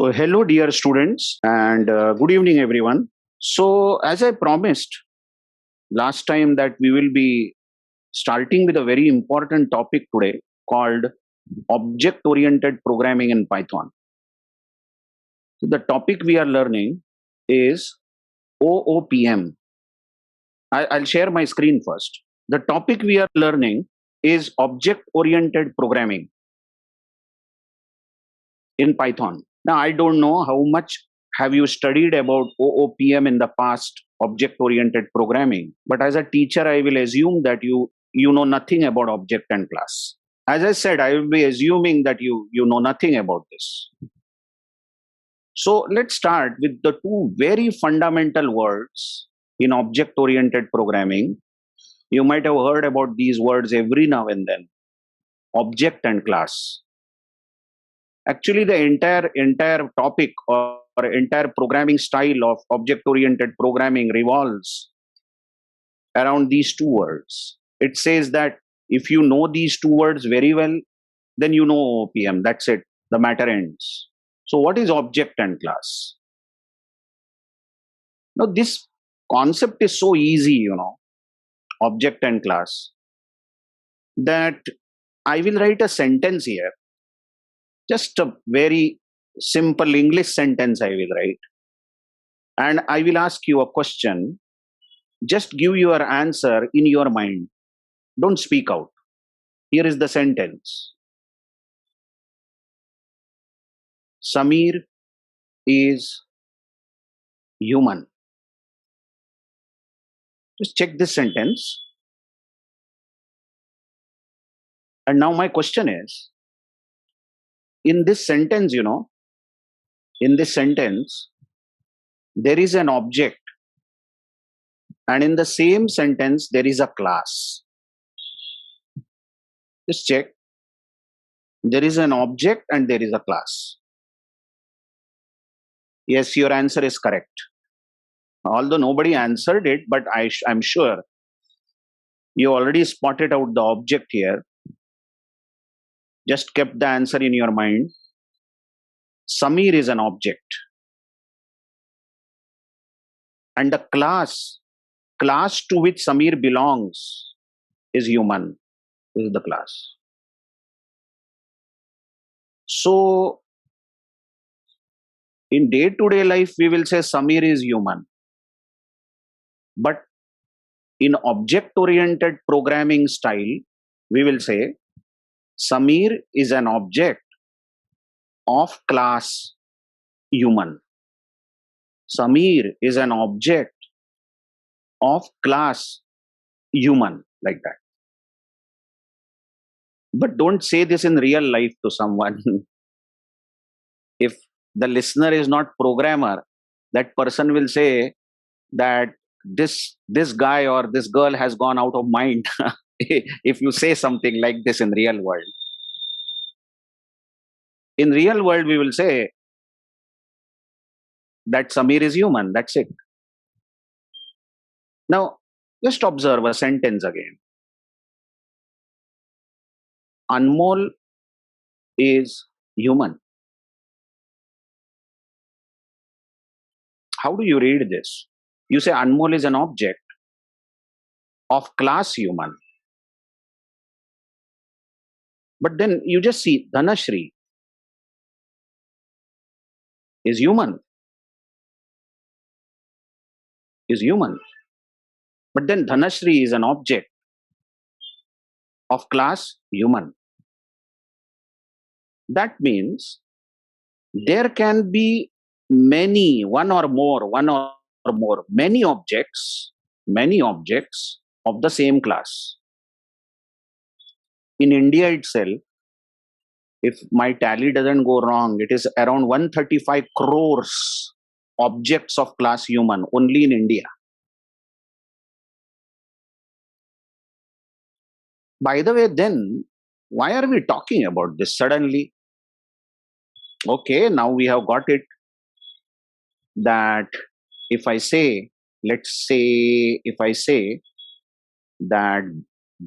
So, hello, dear students, and good evening, everyone. So, as I promised last time, that we will be starting with a very important topic today called object oriented programming in Python. So the topic we are learning is OOPM. I'll share my screen first. The topic we are learning is object oriented programming in Python. Now, I don't know how much have you studied about OOPM in the past, object oriented programming, but as a teacher, I will assume that you know nothing about object and class. As I said, I will be assuming that you know nothing about this. So let's start with the two very fundamental words in object oriented programming. You might have heard about these words every now and then: object and class. Actually, the entire topic or entire programming style of object oriented programming revolves around these two words. It says that if you know these two words very well, then you know OPM. That's it. The matter ends. So, what is object and class? Now, this concept is so easy, object and class, that I will write a sentence here. Just a very simple English sentence I will write. And I will ask you a question. Just give your answer in your mind. Don't speak out. Here is the sentence: Samir is human. Just check this sentence. And now my question is, in this sentence, in this sentence, there is an object, and in the same sentence, there is a class. Just check. There is an object and there is a class. Yes, your answer is correct. Although nobody answered it, but I'm sure you already spotted out the object here. Just kept the answer in your mind. Samir is an object. And the class to which Samir belongs is human. This is the class. So, in day-to-day life, we will say Samir is human. But in object-oriented programming style, we will say Samir is an object of class human. Samir is an object of class human, like that. But don't say this in real life to someone. If the listener is not programmer, that person will say that this guy or this girl has gone out of mind if you say something like this in real world. In real world, we will say that Samir is human. That's it. Now, just observe a sentence again. Anmol is human. How do you read this? You say Anmol is an object of class human. But then you just see Dhanashri is human. Is human. But then Dhanashri is an object of class human. That means there can be many, many objects of the same class. In India itself, if my tally doesn't go wrong, it is around 135 crores objects of class human only in India. By the way, then, why are we talking about this suddenly? Okay, now we have got it that if I say, if I say that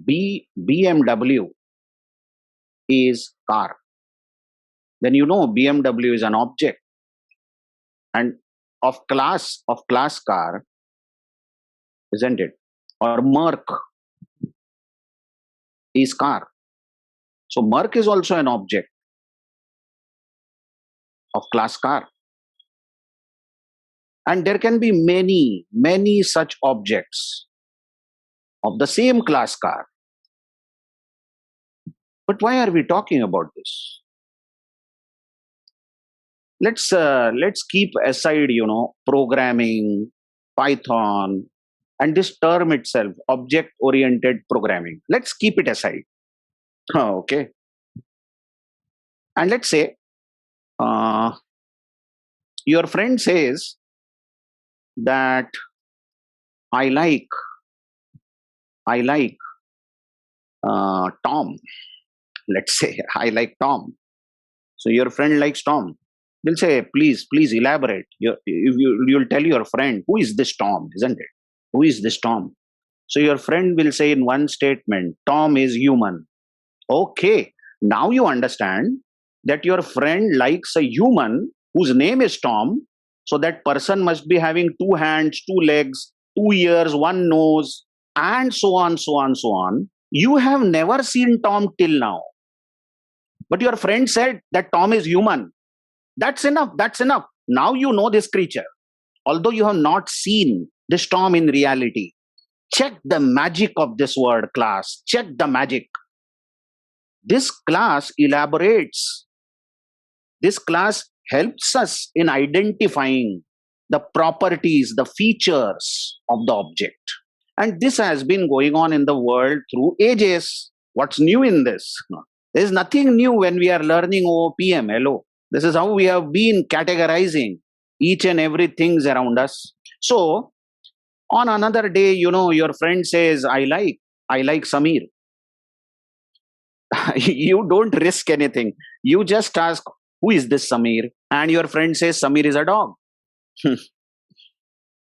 BMW is car, then BMW is an object and of class car, isn't it? Or Merc is car. So Merc is also an object of class car. And there can be many such objects of the same class car. But why are we talking about this? Let's keep aside, programming, Python, and this term itself, object-oriented programming. Let's keep it aside. Okay. And let's say your friend says that I like Tom. Let's say I like Tom. So your friend likes Tom. Will say, please elaborate. You'll tell your friend, who is this Tom, isn't it? Who is this Tom? So your friend will say in one statement, Tom is human. Okay, now you understand that your friend likes a human whose name is Tom. So that person must be having 2 hands, 2 legs, 2 ears, 1 nose, and so on, so on, so on. You have never seen Tom till now. But your friend said that Tom is human. That's enough. That's enough. Now you know this creature. Although you have not seen this Tom in reality. Check the magic of this word class. Check the magic. This class elaborates. This class helps us in identifying the properties, the features of the object. And this has been going on in the world through ages. What's new in this? There is nothing new when we are learning OOPM. Hello. This is how we have been categorizing each and everything around us. So, on another day, your friend says, I like Samir. You don't risk anything. You just ask, who is this Samir? And your friend says, Samir is a dog.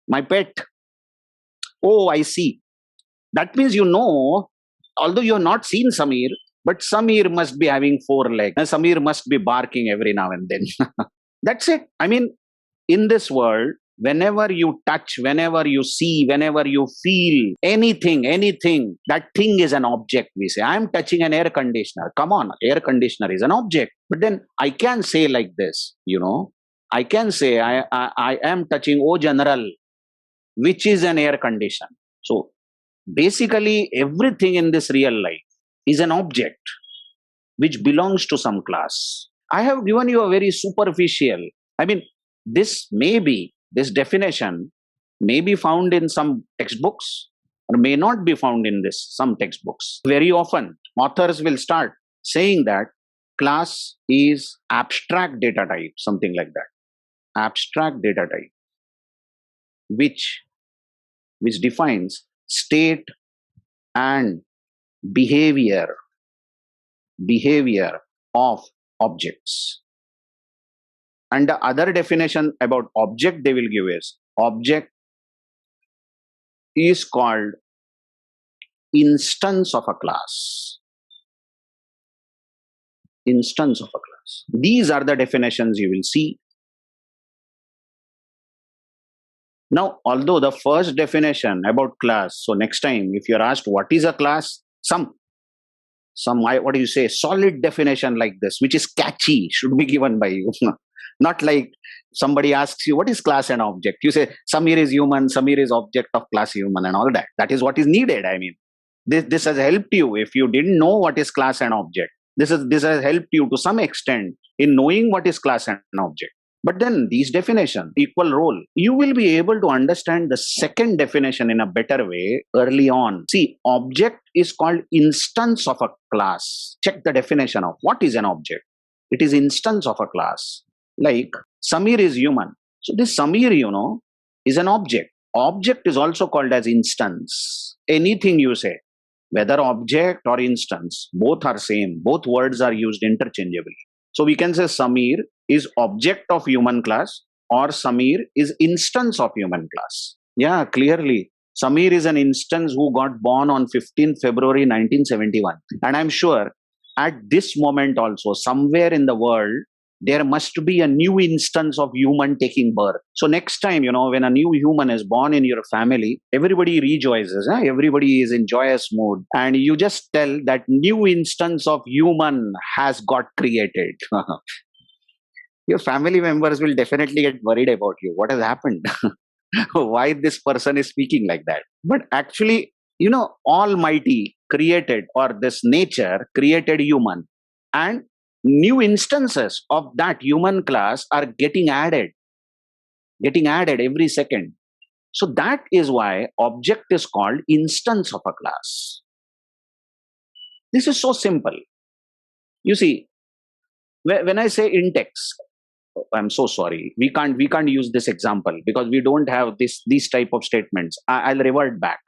My pet. Oh, I see. That means although you have not seen Samir, but Samir must be having 4 legs. And Samir must be barking every now and then. That's it. I mean, in this world, whenever you touch, whenever you see, whenever you feel anything, that thing is an object, we say. I am touching an air conditioner. Come on, air conditioner is an object. But then I can say like this, I can say I am touching O General, which is an air conditioner. So basically everything in this real life is an object which belongs to some class. I have given you a very superficial, this definition may be found in some textbooks or may not be found in some textbooks. Very often, authors will start saying that class is abstract data type, something like that. Abstract data type, which defines state and behavior of objects. And the other definition about object they will give is, object is called instance of a class. Instance of a class. These are the definitions you will see. Now, although the first definition about class, so next time if you're asked what is a class, some solid definition like this, which is catchy, should be given by you. Not like somebody asks you, what is class and object? You say, Samir is human, Samir is object of class human and all that. That is what is needed. This has helped you. If you didn't know what is class and object, this has helped you to some extent in knowing what is class and object. But then these definitions, equal role, you will be able to understand the second definition in a better way early on. See, object is called instance of a class. Check the definition of what is an object. It is instance of a class. Like Samir is human. So this Samir, is an object. Object is also called as instance. Anything you say, whether object or instance, both are same. Both words are used interchangeably. So we can say Samir is object of human class or Samir is instance of human class. Yeah, clearly. Samir is an instance who got born on 15th February 1971. And I'm sure at this moment also, somewhere in the world, there must be a new instance of human taking birth. So next time, when a new human is born in your family, everybody rejoices, huh? Everybody is in joyous mood. And you just tell that new instance of human has got created. Your family members will definitely get worried about you. What has happened? Why this person is speaking like that? But actually, Almighty created, or this nature created human, and new instances of that human class are getting added every second. So that is why object is called instance of a class. This is so simple. You see, when I say intex, I'm so sorry, we can't use this example because we don't have these type of statements. I'll revert back.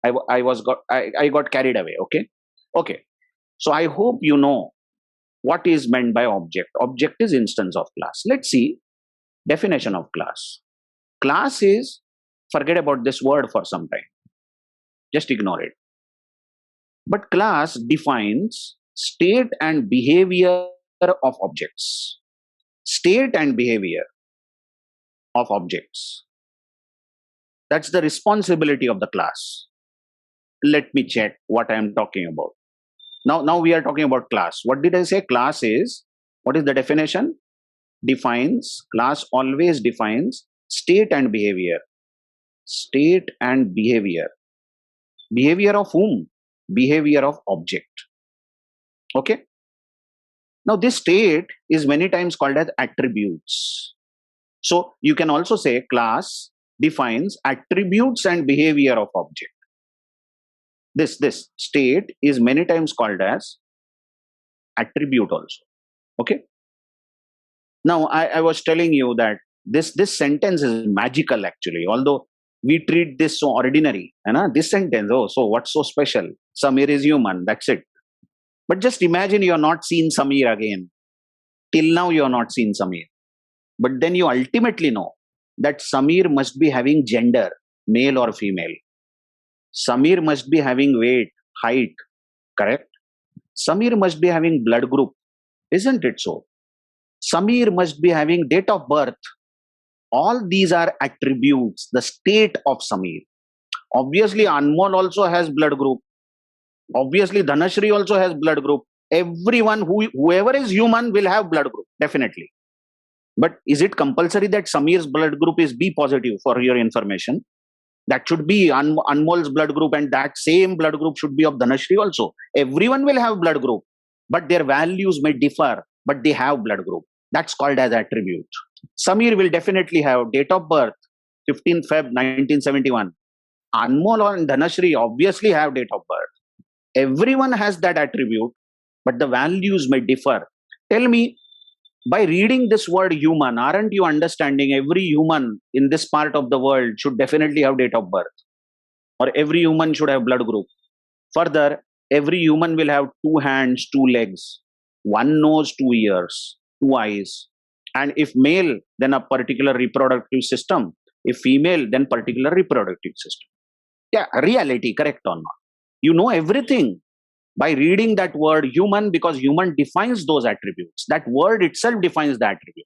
I got carried away. Okay. So I hope you know what is meant by object. Object is instance of class. Let's see definition of class. Class is, forget about this word for some time. Just ignore it. But class defines state and behavior of objects. State and behavior of objects. That's the responsibility of the class. Let me check what I am talking about. Now we are talking about class. What did I say? Class is, what is the definition? Class always defines state and behavior. State and behavior. Behavior of whom? Behavior of object. Okay. Now this state is many times called as attributes. So you can also say class defines attributes and behavior of object. This state is many times called as attribute also. Okay. Now I was telling you that this sentence is magical actually, although we treat this so ordinary. This sentence, so what's so special? Samir is human, that's it. But just imagine you are not seen Samir again. Till now you are not seen Samir. But then you ultimately know that Samir must be having gender, male or female. Samir must be having weight, height, correct? Samir must be having blood group, isn't it so? Samir must be having date of birth. All these are attributes, the state of Samir. Obviously, Anmol also has blood group. Obviously, Dhanashri also has blood group. Everyone, whoever is human will have blood group, definitely. But is it compulsory that Samir's blood group is B positive, for your information? That should be Anmol's blood group, and that same blood group should be of Dhanashri also. Everyone will have blood group, but their values may differ, but they have blood group. That's called as attribute. Samir will definitely have date of birth, 15th Feb 1971. Anmol and Dhanashri obviously have date of birth. Everyone has that attribute, but the values may differ. Tell me, by reading this word human, aren't you understanding every human in this part of the world should definitely have date of birth? Or every human should have blood group? Further, every human will have 2 hands, 2 legs, 1 nose, 2 ears, 2 eyes. And if male, then a particular reproductive system. If female, then particular reproductive system. Yeah, reality, correct or not? You know everything by reading that word human, because human defines those attributes. That word itself defines the attribute.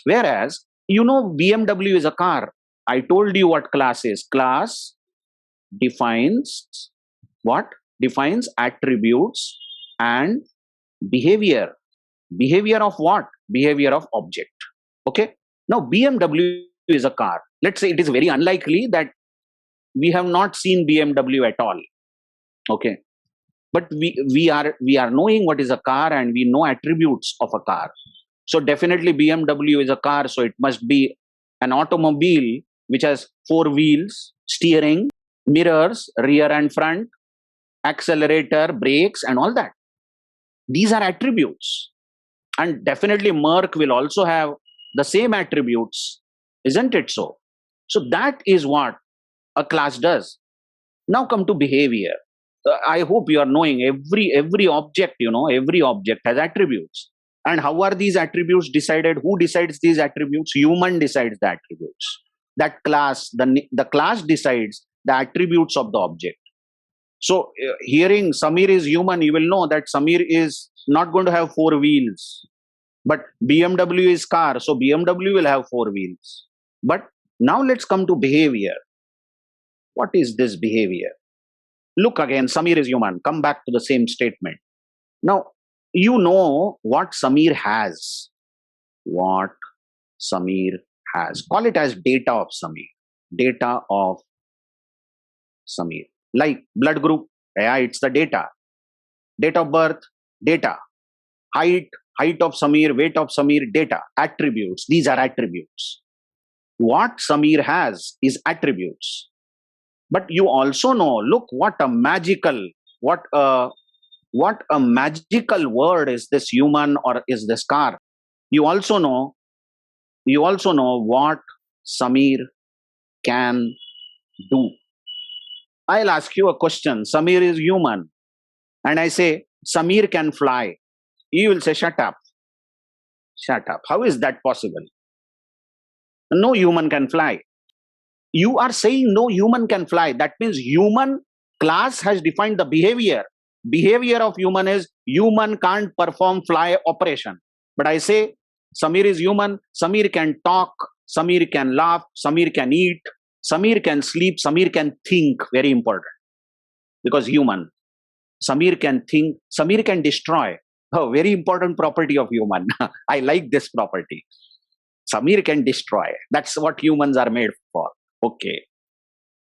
Whereas, BMW is a car. I told you what class is. Class defines what? Defines attributes and behavior. Behavior of what? Behavior of object. Okay. Now, BMW is a car. Let's say it is very unlikely that we have not seen BMW at all. Okay. But we are knowing what is a car, and we know attributes of a car. So definitely BMW is a car. So it must be an automobile which has 4 wheels, steering, mirrors, rear and front, accelerator, brakes, and all that. These are attributes. And definitely Merc will also have the same attributes, isn't it so? So that is what a class does. Now come to behavior. I hope you are knowing every object, every object has attributes. And how are these attributes decided? Who decides these attributes? Human decides the attributes. That class, the class decides the attributes of the object. So hearing Samir is human, you will know that Samir is not going to have 4 wheels. But BMW is car, so BMW will have four wheels. But now let's come to behavior. What is this behavior? Look again, Samir is human. Come back to the same statement. Now, you know what Samir has. What Samir has. Call it as data of Samir. Data of Samir. Like blood group, yeah, it's the data. Date of birth, data. Height of Samir, weight of Samir, data. Attributes, these are attributes. What Samir has is attributes. But you also know, look, what a magical word is this human or is this car. You also know what Samir can do. I'll ask you a question. Samir is human. And I say, Samir can fly. You will say, shut up. Shut up. How is that possible? No human can fly. You are saying no human can fly. That means human class has defined the behavior. Behavior of human is human can't perform fly operation. But I say, Samir is human. Samir can talk. Samir can laugh. Samir can eat. Samir can sleep. Samir can think. Very important. Because human. Samir can think. Samir can destroy. Oh, very important property of human. I like this property. Samir can destroy. That's what humans are made for. Okay.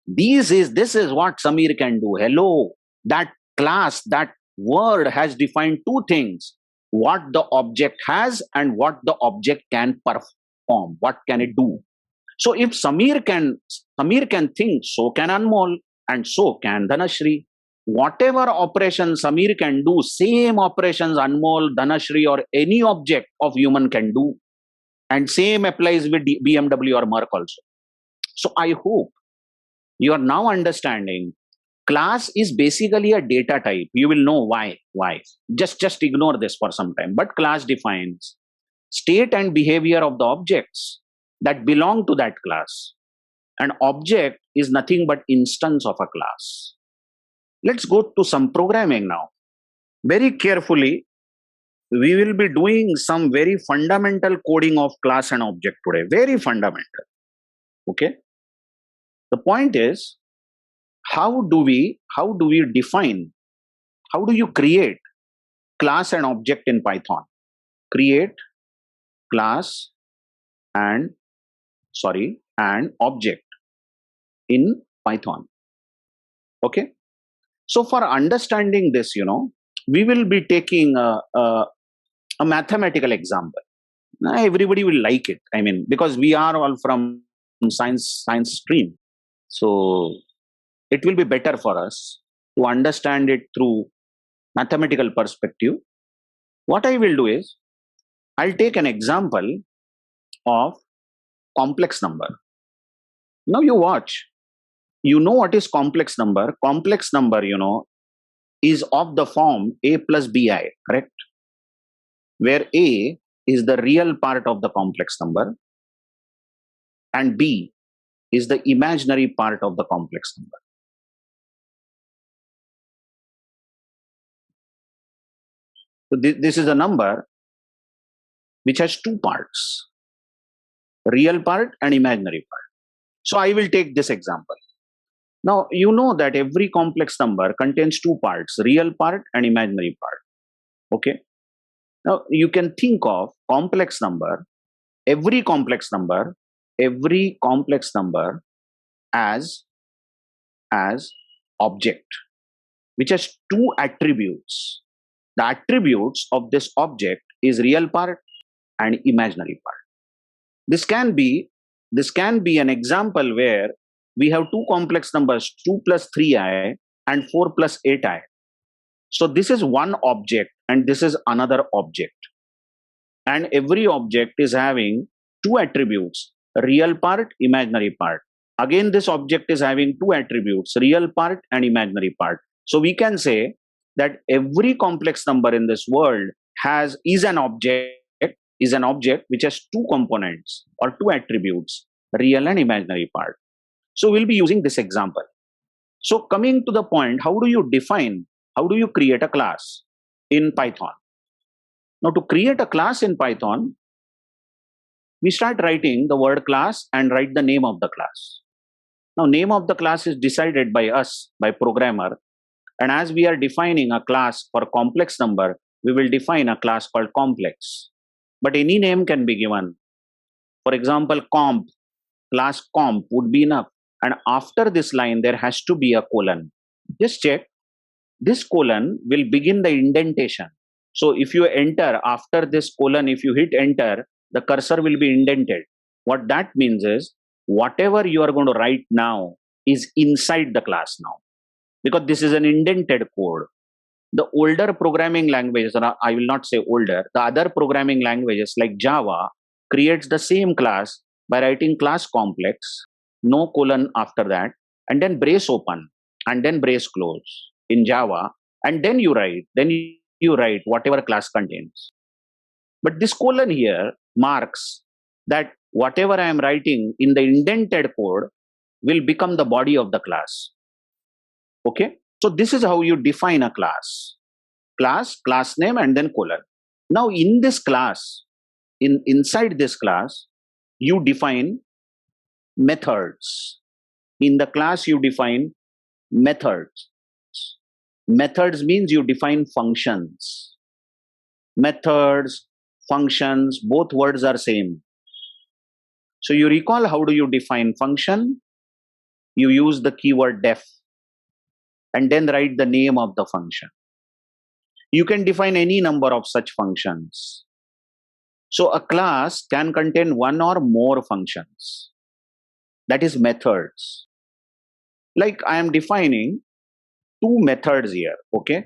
This is what Samir can do. Hello. That class, that word has defined two things. What the object has and what the object can perform. What can it do? So if Samir can think, so can Anmol and so can Dhanashri. Whatever operation Samir can do, same operations Anmol, Dhanashri or any object of human can do. And same applies with BMW or Merck also. So I hope you are now understanding class is basically a data type. You will know why. Just ignore this for some time. But class defines state and behavior of the objects that belong to that class. An object is nothing but instance of a class. Let's go to some programming now. Very carefully, we will be doing some very fundamental coding of class and object today. Very fundamental. Okay. The point is, how do we define, how do you create class and object in Python? Create class and object in Python. Okay. So for understanding this, we will be taking a mathematical example. Everybody will like it. I mean, because we are all from science stream. So it will be better for us to understand it through mathematical perspective. What I will do is, I'll take an example of complex number. Now you watch. You know what is complex number? Complex number, is of the form a plus bi, correct? Where a is the real part of the complex number and b is the imaginary part of the complex number. So this is a number which has two parts, real part and imaginary part. So I will take this example. Now, you know that every complex number contains two parts, real part and imaginary part. Okay. Now, you can think of complex number, every complex number as object, which has two attributes. The attributes of this object is real part and imaginary part. This can be an example where we have two complex numbers, 2 plus 3i and 4 plus 8i. So this is one object and this is another object. And every object is having two attributes, real part, imaginary part. Again, this object is having two attributes, real part and imaginary part. So we can say that every complex number in this world is an object which has two components or two attributes, real and imaginary part. So we'll be using this example. So coming to the point, how do you create a class in Python? Now to create a class in Python, we start writing the word class and write the name of the class. Now name of the class is decided by us, by programmer. And as we are defining a class for complex number, we will define a class called complex. But any name can be given. For example, comp, class comp would be enough. And after this line, there has to be a colon. Just check. This colon will begin the indentation. So if you enter after this colon, if you hit enter, the cursor will be indented. What that means is whatever you are going to write now is inside the class now, because this is an indented code. The older programming languages, or I will not say older, the other programming languages like Java creates the same class by writing class complex, no colon after that, and then brace open, and then brace close in Java, and then you write whatever class contains. But this colon here marks that whatever I am writing in the indented code will become the body of the class. Okay, so this is how you define a class. Class name, and then colon. Now in this class, inside this class, you define methods. In the class, you define methods. Methods means you define functions. Methods, functions, both words are same. So you recall, how do you define function? You use the keyword def and then write the name of the function. You can define any number of such functions. So a class can contain one or more functions. That is methods. Like I am defining two methods here. Okay.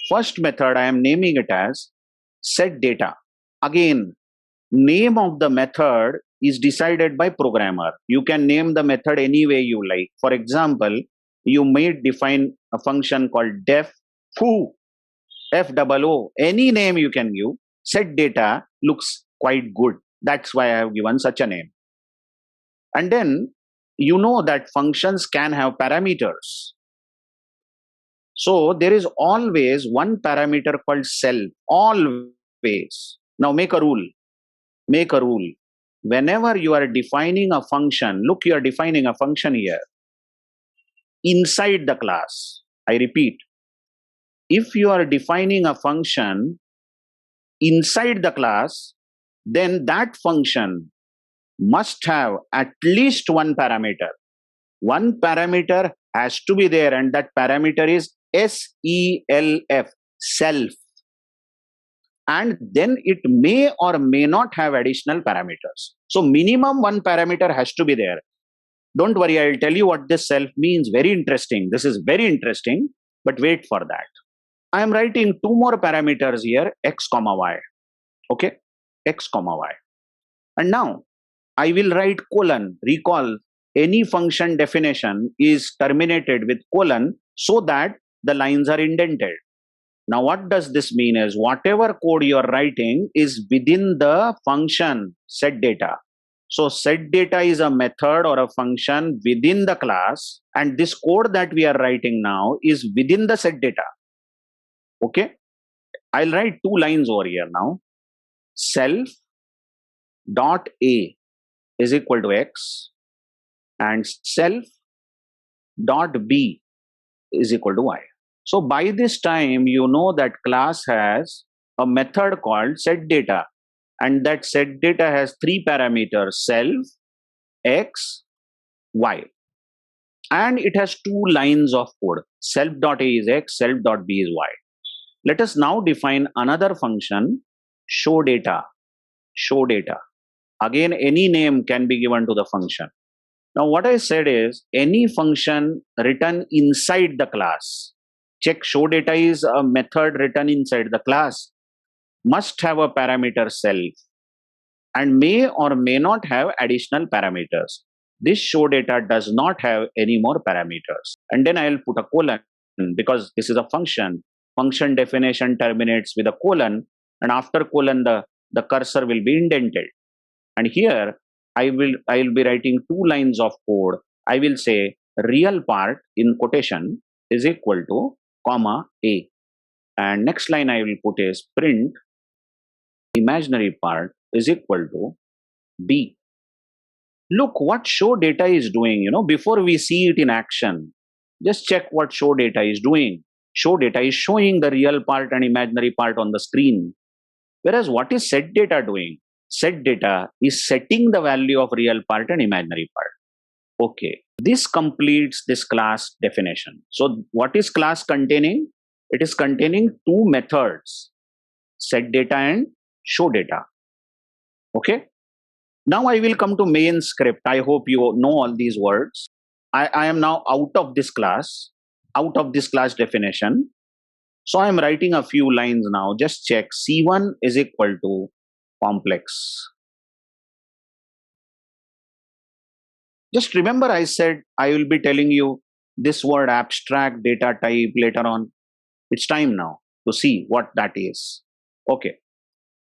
First method, I am naming it as setData. Again, name of the method is decided by programmer. You can name the method any way you like. For example, you may define a function called def foo, FOO, any name you can give. setData looks quite good. That's why I have given such a name. And then you know that functions can have parameters. So there is always one parameter called self, always. Now make a rule. Make a rule. Whenever you are defining a function, look, you are defining a function here inside the class. I repeat, if you are defining a function inside the class, then that function must have at least one parameter. One parameter has to be there, and that parameter is SELF, self. And then it may or may not have additional parameters. So minimum one parameter has to be there. Don't worry, I'll tell you what this self means. Very interesting. This is very interesting, but wait for that. I am writing two more parameters here, x comma y. Okay, x comma y. And now I will write colon. Recall, any function definition is terminated with colon so that the lines are indented. Now what does this mean is whatever code you are writing is within the function setData. So setData is a method or a function within the class, and this code that we are writing now is within the setData. Okay, I'll write two lines over here now. Self dot a is equal to x and self dot b is equal to y. So by this time, you know that class has a method called setData, and that setData has three parameters: self, x, y. And it has two lines of code. Self.a is x, self.b is y. Let us now define another function, showData. ShowData. Again, any name can be given to the function. Now what I said is any function written inside the class. Check, showData is a method written inside the class, must have a parameter self and may or may not have additional parameters. This showData does not have any more parameters. And then I will put a colon because this is a function. Function definition terminates with a colon, and after colon the cursor will be indented. And here I will be writing two lines of code. I will say real part in quotation is equal to comma a, and next line I will put is print imaginary part is equal to B. Look what show data is doing, before we see it in action. Just check what show data is doing. Show data is showing the real part and imaginary part on the screen. Whereas what is set data doing? Set data is setting the value of real part and imaginary part. Okay, this completes this class definition. So what is class containing? It is containing two methods, set data and show data. Okay. Now I will come to main script. I hope you know all these words. I am now out of this class definition. So I am writing a few lines now. Just check. C1 is equal to complex. Just remember I said I will be telling you this word abstract data type later on. It's time now to see what that is. Okay.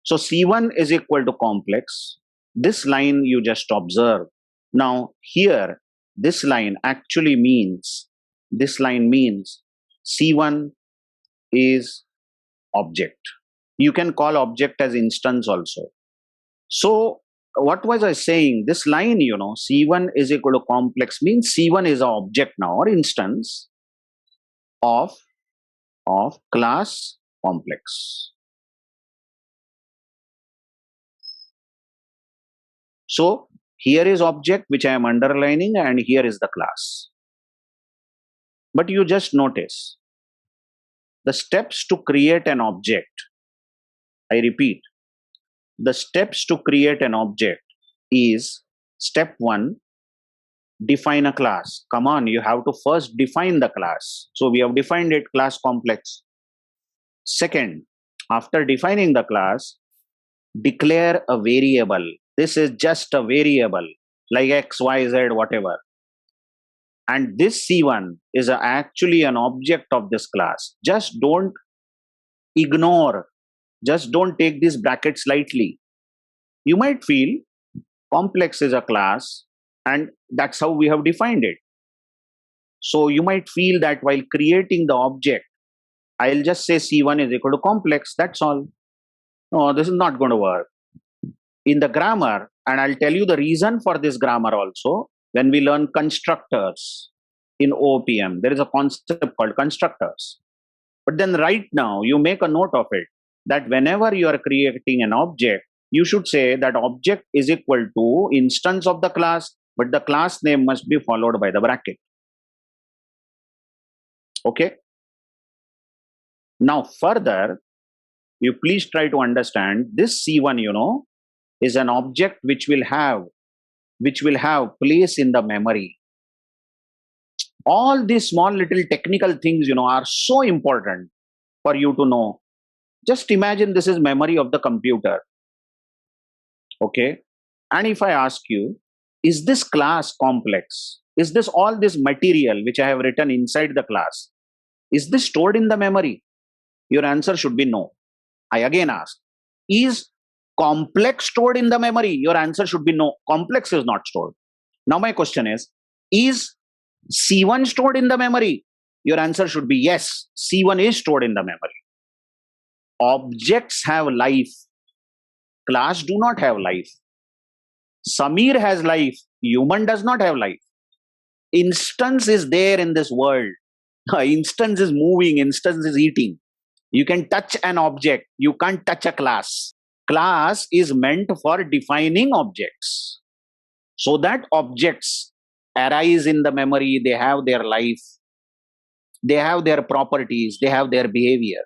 So C1 is equal to complex. This line you just observe. Now here, this line actually means, C1 is object. You can call object as instance also. So what was I saying? This line, C1 is equal to complex means C1 is an object now or instance of class complex. So here is object which I am underlining and here is the class. But you just notice the steps to create an object. I repeat, the steps to create an object is step 1, define a class. Come on, you have to first define the class. So we have defined it, class complex. Second, after defining the class, declare a variable. This is just a variable like X, Y, Z, whatever. And this C1 is actually an object of this class. Just don't ignore, just don't take these brackets lightly. You might feel complex is a class and that's how we have defined it. So you might feel that while creating the object, I'll just say C1 is equal to complex, that's all. No, this is not going to work. In the grammar, and I'll tell you the reason for this grammar also, when we learn constructors in OOPM, there is a concept called constructors. But then right now, you make a note of it, that whenever you are creating an object, you should say that object is equal to instance of the class, but the class name must be followed by the bracket. Okay. Now further, you please try to understand this C1, is an object which will have place in the memory. All these small little technical things, are so important for you to know. Just imagine this is memory of the computer. Okay. And if I ask you, is this class complex? Is this all this material which I have written inside the class? Is this stored in the memory? Your answer should be no. I again ask, is complex stored in the memory? Your answer should be no. Complex is not stored. Now my question is C1 stored in the memory? Your answer should be yes. C1 is stored in the memory. Objects have life. Class do not have life. Samir has life. Human does not have life. Instance is there in this world. Instance is moving. Instance is eating. You can touch an object. You can't touch a class. Class is meant for defining objects. So that objects arise in the memory. They have their life. They have their properties. They have their behavior.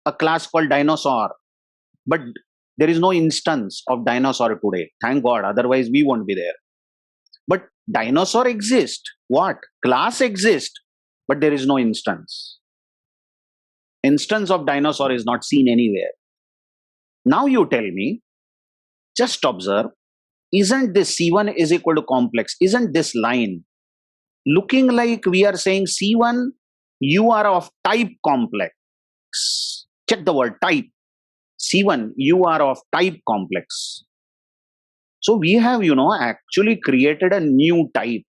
A class called dinosaur. But there is no instance of dinosaur today. Thank God. Otherwise, we won't be there. But dinosaur exists. What? Class exists. But there is no instance. Instance of dinosaur is not seen anywhere. Now you tell me, just observe, isn't this C1 is equal to complex? Isn't this line looking like we are saying C1, you are of type complex? Check the word type. C1, you are of type complex. So we have, actually created a new type.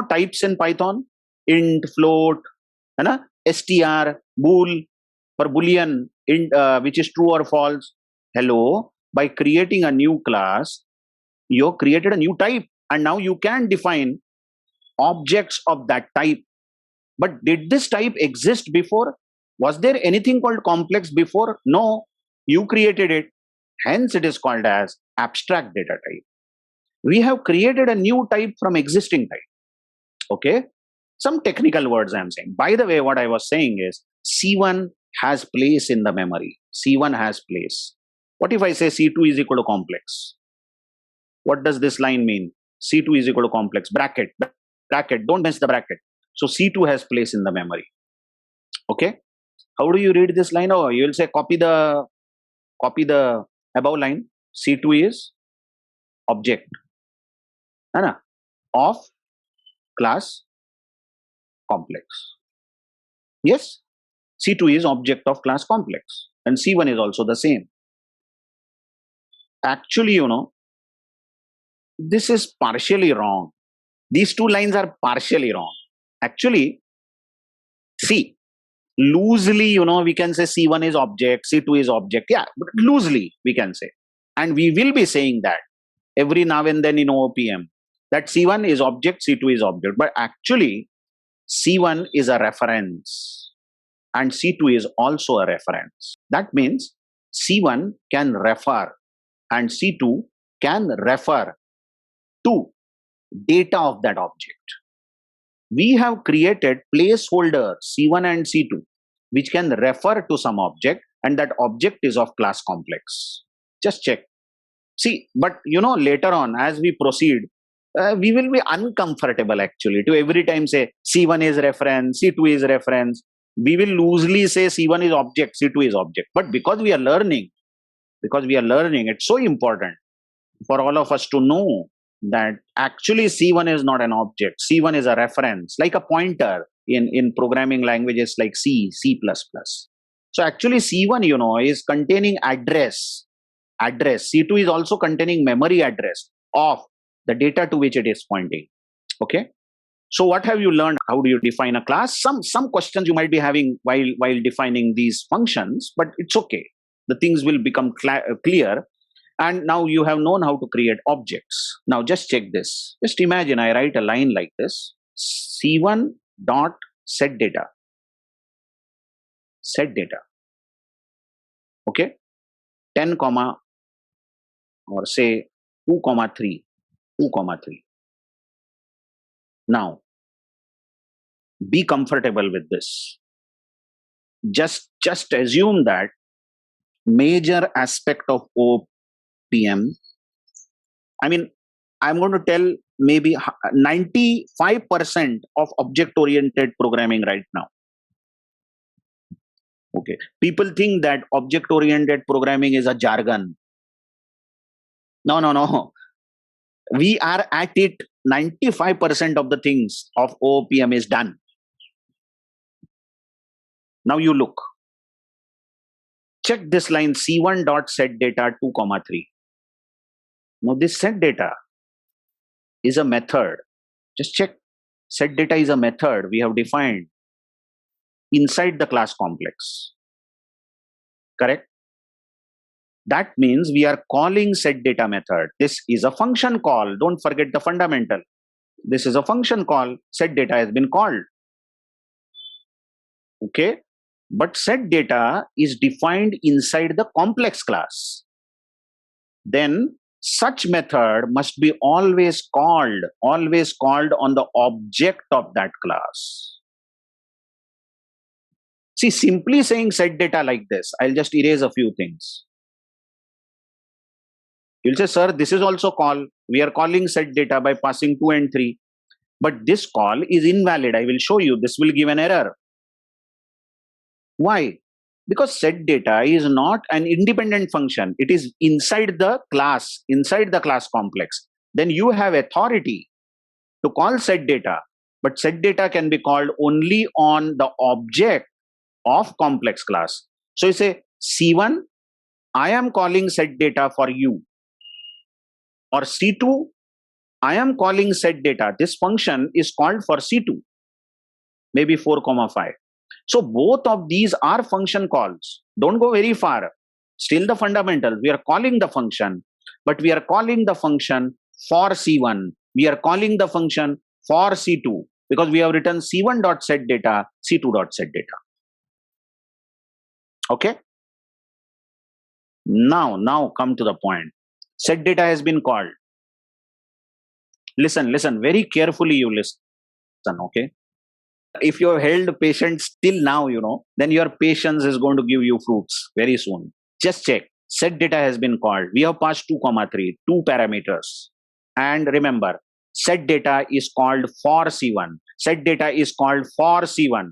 Types in Python? Int, float, str, bool. for Boolean which is true or false. Hello, by creating a new class, you created a new type, and now you can define objects of that type. But did this type exist before? Was there anything called complex before? No, you created it. Hence, it is called as abstract data type. We have created a new type from existing type. Okay, some technical words I am saying. By the way, what I was saying is C1 has place in the memory. C1 has place. What if I say C2 is equal to complex? What does this line mean? C2 is equal to complex. Bracket. Don't miss the bracket. So C2 has place in the memory. Okay. How do you read this line? Oh, you will say copy the above line. C2 is object of class complex. Yes, C2 is object of class complex, and C1 is also the same. Actually, this is partially wrong. These two lines are partially wrong. Actually, see, loosely, we can say C1 is object, C2 is object. Yeah, but loosely we can say. And we will be saying that every now and then in OOPM, that C1 is object, C2 is object. But actually, C1 is a reference and C2 is also a reference. That means C1 can refer and C2 can refer to data of that object. We have created placeholders C1 and C2 which can refer to some object, and that object is of class complex. Just check. See, but later on as we proceed, we will be uncomfortable actually to every time say C1 is reference, C2 is reference. We will loosely say C1 is object, C2 is object. But because we are learning, it's so important for all of us to know that actually C1 is not an object. C1 is a reference, like a pointer in programming languages like C, C++. So actually C1, is containing address. C2 is also containing memory address of the data to which it is pointing. Okay. So what have you learned? How do you define a class? Some questions you might be having while defining these functions, but it's okay. The things will become clear. And now you have known how to create objects. Now just check this. Just imagine I write a line like this. C1 dot set data. Set data. Okay. 10 comma or say 2 comma 3. 2 comma 3. Now be comfortable with this. Just assume that major aspect of OOPM, I'm going to tell maybe 95% of object-oriented programming right now. Okay. People think that object-oriented programming is a jargon. No. We are at it. 95% of the things of OOPM is done. Now you look. Check this line C1 dot set data 2 comma 3. Now this set data is a method. Just check. Set data is a method we have defined inside the class complex. Correct? That means we are calling set data method. This is a function call. Don't forget the fundamental. This is a function call. Set data has been called. Okay. But set data is defined inside the complex class. Then such method must be always called on the object of that class. See, simply saying set data like this, I'll just erase a few things. You'll say, sir, this is also call. We are calling set data by passing 2 and 3. But this call is invalid. I will show you. This will give an error. Why? Because set data is not an independent function. It is inside the class complex. Then you have authority to call set data. But set data can be called only on the object of complex class. So you say, C1, I am calling set data for you. Or C2, I am calling set data. This function is called for C2. Maybe 4 comma 5. So both of these are function calls. Don't go very far. Still the fundamental. We are calling the function, but we are calling the function for C1. We are calling the function for C2 because we have written C1 dot set data, C2 dot set data. Okay. Now come to the point. Set data has been called. Listen very carefully. You listen. Okay. If you have held patience till now, then your patience is going to give you fruits very soon. Just check. Set data has been called. We have passed 2, 3, two parameters. And remember, set data is called for C1. Set data is called for C1.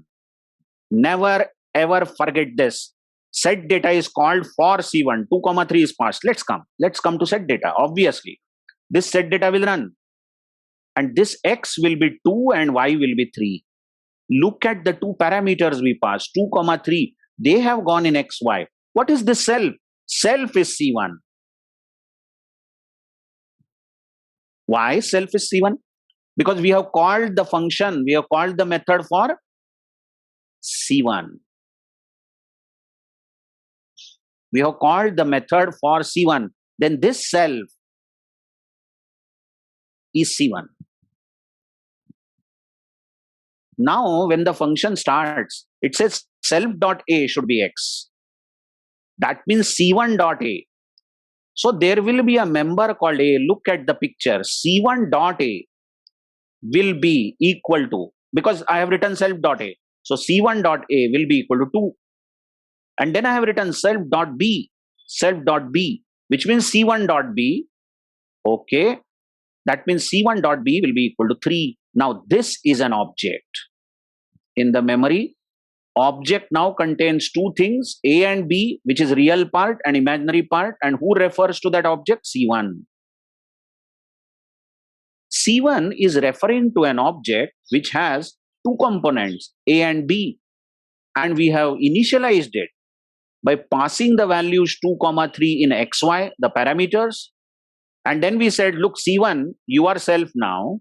Never ever forget this. Set data is called for C1. 2, 3 is passed. Let's come to set data. Obviously, this set data will run. And this X will be 2 and Y will be 3. Look at the two parameters we passed, 2, 3. They have gone in XY. What is this self? Self is C1. Why self is C1? Because we have called the function, we have called the method for C1. We have called the method for C1. Then this self is C1. Now, when the function starts, it says self.a should be X. That means C1.a. So there will be a member called A. Look at the picture. C1.a will be equal to, because I have written self.a. So C1.a will be equal to 2. And then I have written self.b, which means C1.b. Okay. That means C1.b will be equal to 3. Now this is an object. In the memory, object now contains two things, A and B, which is real part and imaginary part. And who refers to that object? C1. C1 is referring to an object which has two components, A and B. And we have initialized it by passing the values 2, 3 in XY, the parameters. And then we said, look, C1, you are self now.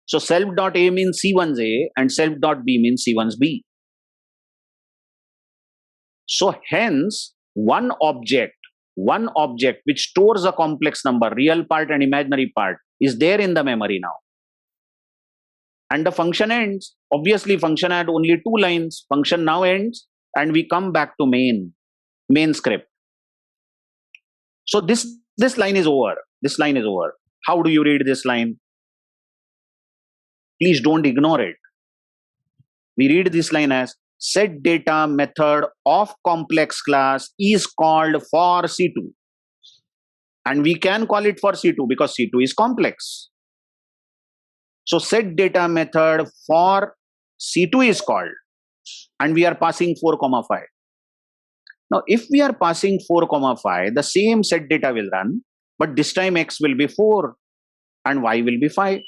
So self.a means C1's A and self.b means C1's B. So hence, one object which stores a complex number, real part and imaginary part, is there in the memory now. And the function ends. Obviously, function had only 2 lines. Function now ends and we come back to main script. So this line is over. This line is over. How do you read this line? Please don't ignore it. We read this line as set data method of complex class is called for C2. And we can call it for C2 because C2 is complex. So set data method for C2 is called and we are passing 4, 5. Now, if we are passing 4, 5, the same set data will run, but this time X will be 4 and Y will be 5.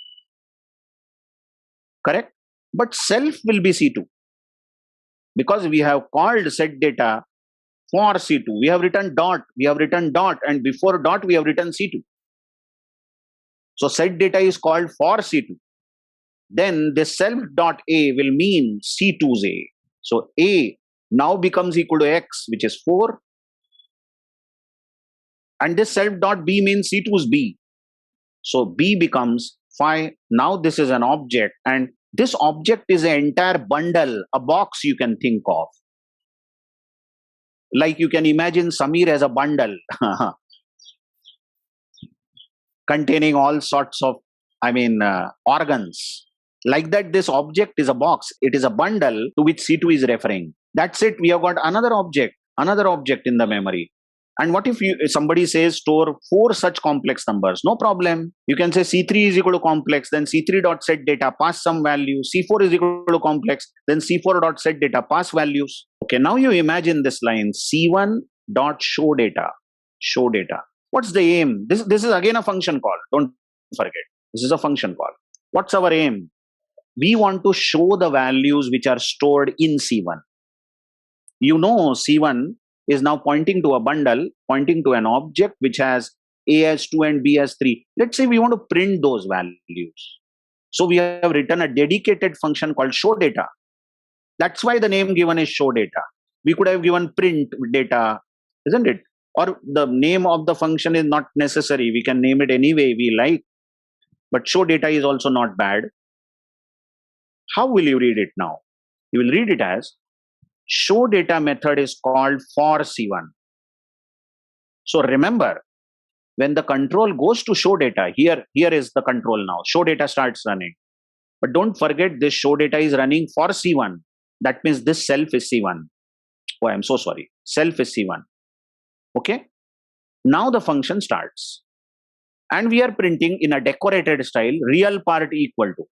Correct? But self will be C2 because we have called set data for C2. We have written dot, and before dot we have written C2. So set data is called for C2. Then this self.a will mean C2's A. So A now becomes equal to X, which is 4. And this self.b means C2's B. So B becomes 5. Now this is an object, and this object is an entire bundle, a box you can think of. Like you can imagine Samir as a bundle containing all sorts of, organs. Like that, this object is a box. It is a bundle to which C2 is referring. That's it. We have got another object in the memory. And what if somebody says store 4 such complex numbers? No problem. You can say C3 is equal to complex, then C3 dot set data, pass some value. C4 is equal to complex, then C4 dot set data, pass values. Okay, now you imagine this line, C1 dot show data. What's the aim? This is again a function call. Don't forget. This is a function call. What's our aim? We want to show the values which are stored in C1. You know, C1 is now pointing to a bundle, pointing to an object which has A as 2 and B as 3. Let's say we want to print those values. So we have written a dedicated function called show data. That's why the name given is show data. We could have given print data, isn't it? Or the name of the function is not necessary. We can name it any way we like. But show data is also not bad. How will you read it now? You will read it as show data method is called for C1. So remember, when the control goes to show data, here is the control now. Show data starts running. But don't forget this show data is running for C1. That means this self is C1. Oh, I'm so sorry. Self is C1. Okay. Now the function starts. And we are printing in a decorated style, real part equal to.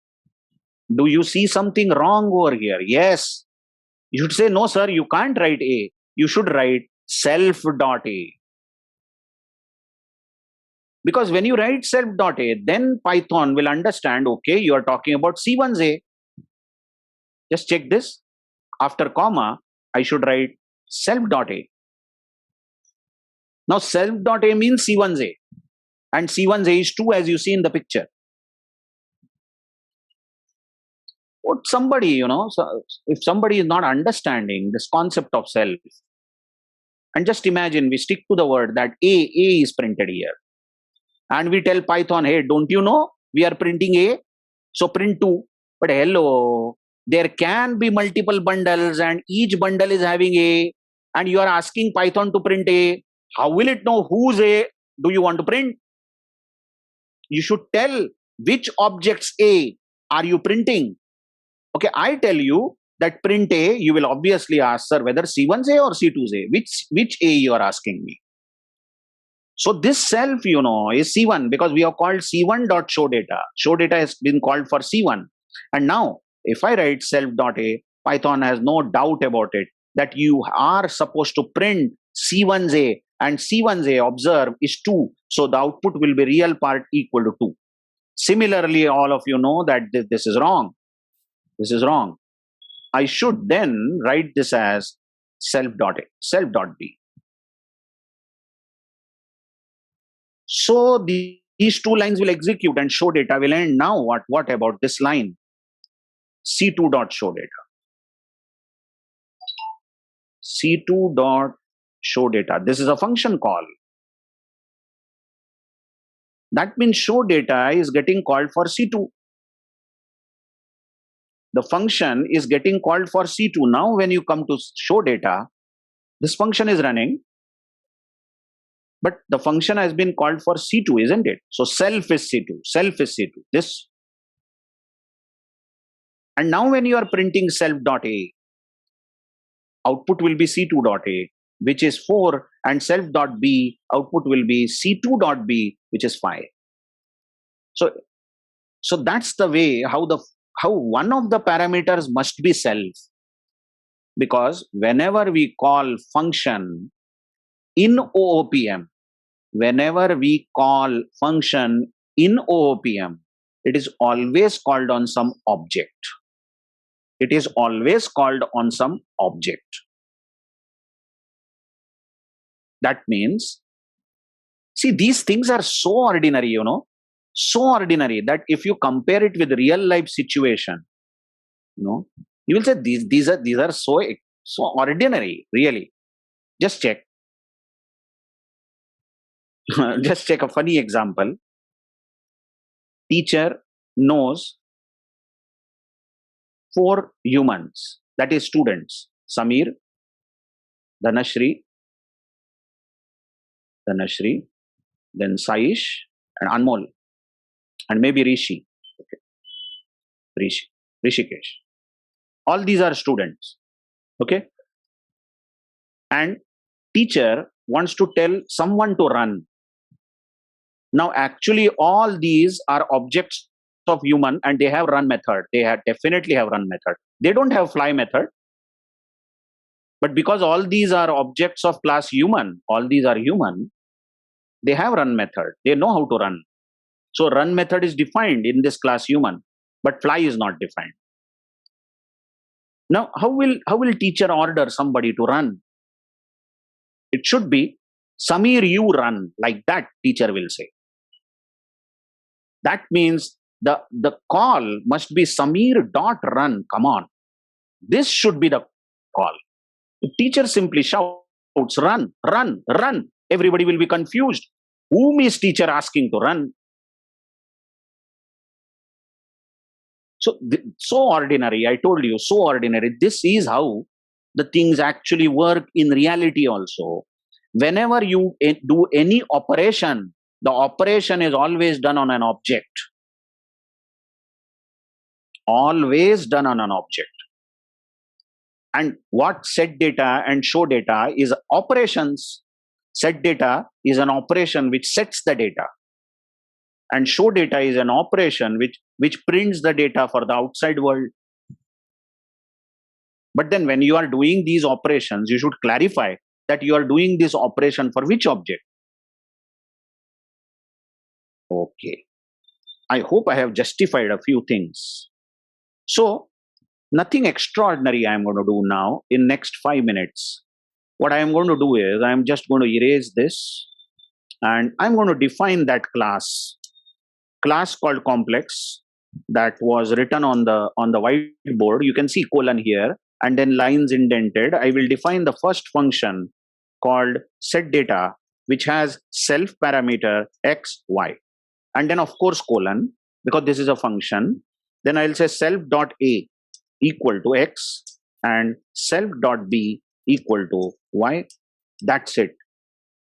Do you see something wrong over here? Yes. You should say, no, sir, you can't write A. You should write self.A. Because when you write self.A, then Python will understand, okay, you are talking about C1's A. Just check this. After comma, I should write self.A. Now self.A means C1's A. And C1's A is 2 as you see in the picture. What somebody, if somebody is not understanding this concept of self, and just imagine we stick to the word that A is printed here. And we tell Python, hey, don't you know we are printing A? So print 2. But hello, there can be multiple bundles and each bundle is having A. And you are asking Python to print A. How will it know whose A do you want to print? You should tell which objects A are you printing. Okay, I tell you that print A, you will obviously ask, sir, whether C1's A or C2's A. Which A you are asking me? So this self, is C1 because we have called C1.showData. ShowData has been called for C1. And now, if I write self.A, Python has no doubt about it that you are supposed to print C1's A, and C1's A, observe, is 2. So the output will be real part equal to 2. Similarly, all of you know that this is wrong. This is wrong. I should then write this as self.A, self.B. So these two lines will execute and show data will end. Now what about this line? C2.showData. C2.showData. This is a function call. That means show data is getting called for C2. The function is getting called for C2. Now when you come to show data, this function is running, but the function has been called for C2, isn't it? So self is C2, self is C2, this. And now when you are printing self.A, output will be C2.A, which is 4, and self.B, output will be C2.B, which is 5. So that's the way how one of the parameters must be self. Because whenever we call function in OOPM, it is always called on some object. It is always called on some object. That means, see, these things are so ordinary, so ordinary that if you compare it with real life situation, you will say these are so ordinary, really. Just check. Just check a funny example. Teacher knows 4 humans, that is students: Samir, Dhanashri, then Saish and Anmol, and maybe Rishi. Okay. Rishikesh. All these are students. Okay. And teacher wants to tell someone to run. Now, actually, all these are objects of human and they have run method. They definitely have run method. They don't have fly method. But because all these are objects of class human, all these are human, they have run method. They know how to run. So run method is defined in this class human, but fly is not defined. Now, how will teacher order somebody to run? It should be, Samir, you run, like that teacher will say. That means the call must be Samir.run. Come on. This should be the call. The teacher simply shouts, run, run, run. Everybody will be confused. Whom is teacher asking to run? So ordinary, I told you, so ordinary. This is how the things actually work in reality also. Whenever you do any operation, the operation is always done on an object. Always done on an object. And what set data and show data is operations. Set data is an operation which sets the data. And show data is an operation which prints the data for the outside world. But then when you are doing these operations, you should clarify that you are doing this operation for which object. Okay. I hope I have justified a few things. So, nothing extraordinary I am going to do now in next 5 minutes. What I am going to do is I am just going to erase this and I'm going to define that class called complex that was written on the whiteboard. You can see colon here and then lines indented. I will define the first function called set data, which has self parameter x, y, and then of course colon, because this is a function. Then I'll say self dot a equal to x and self dot b equal to y. That's it.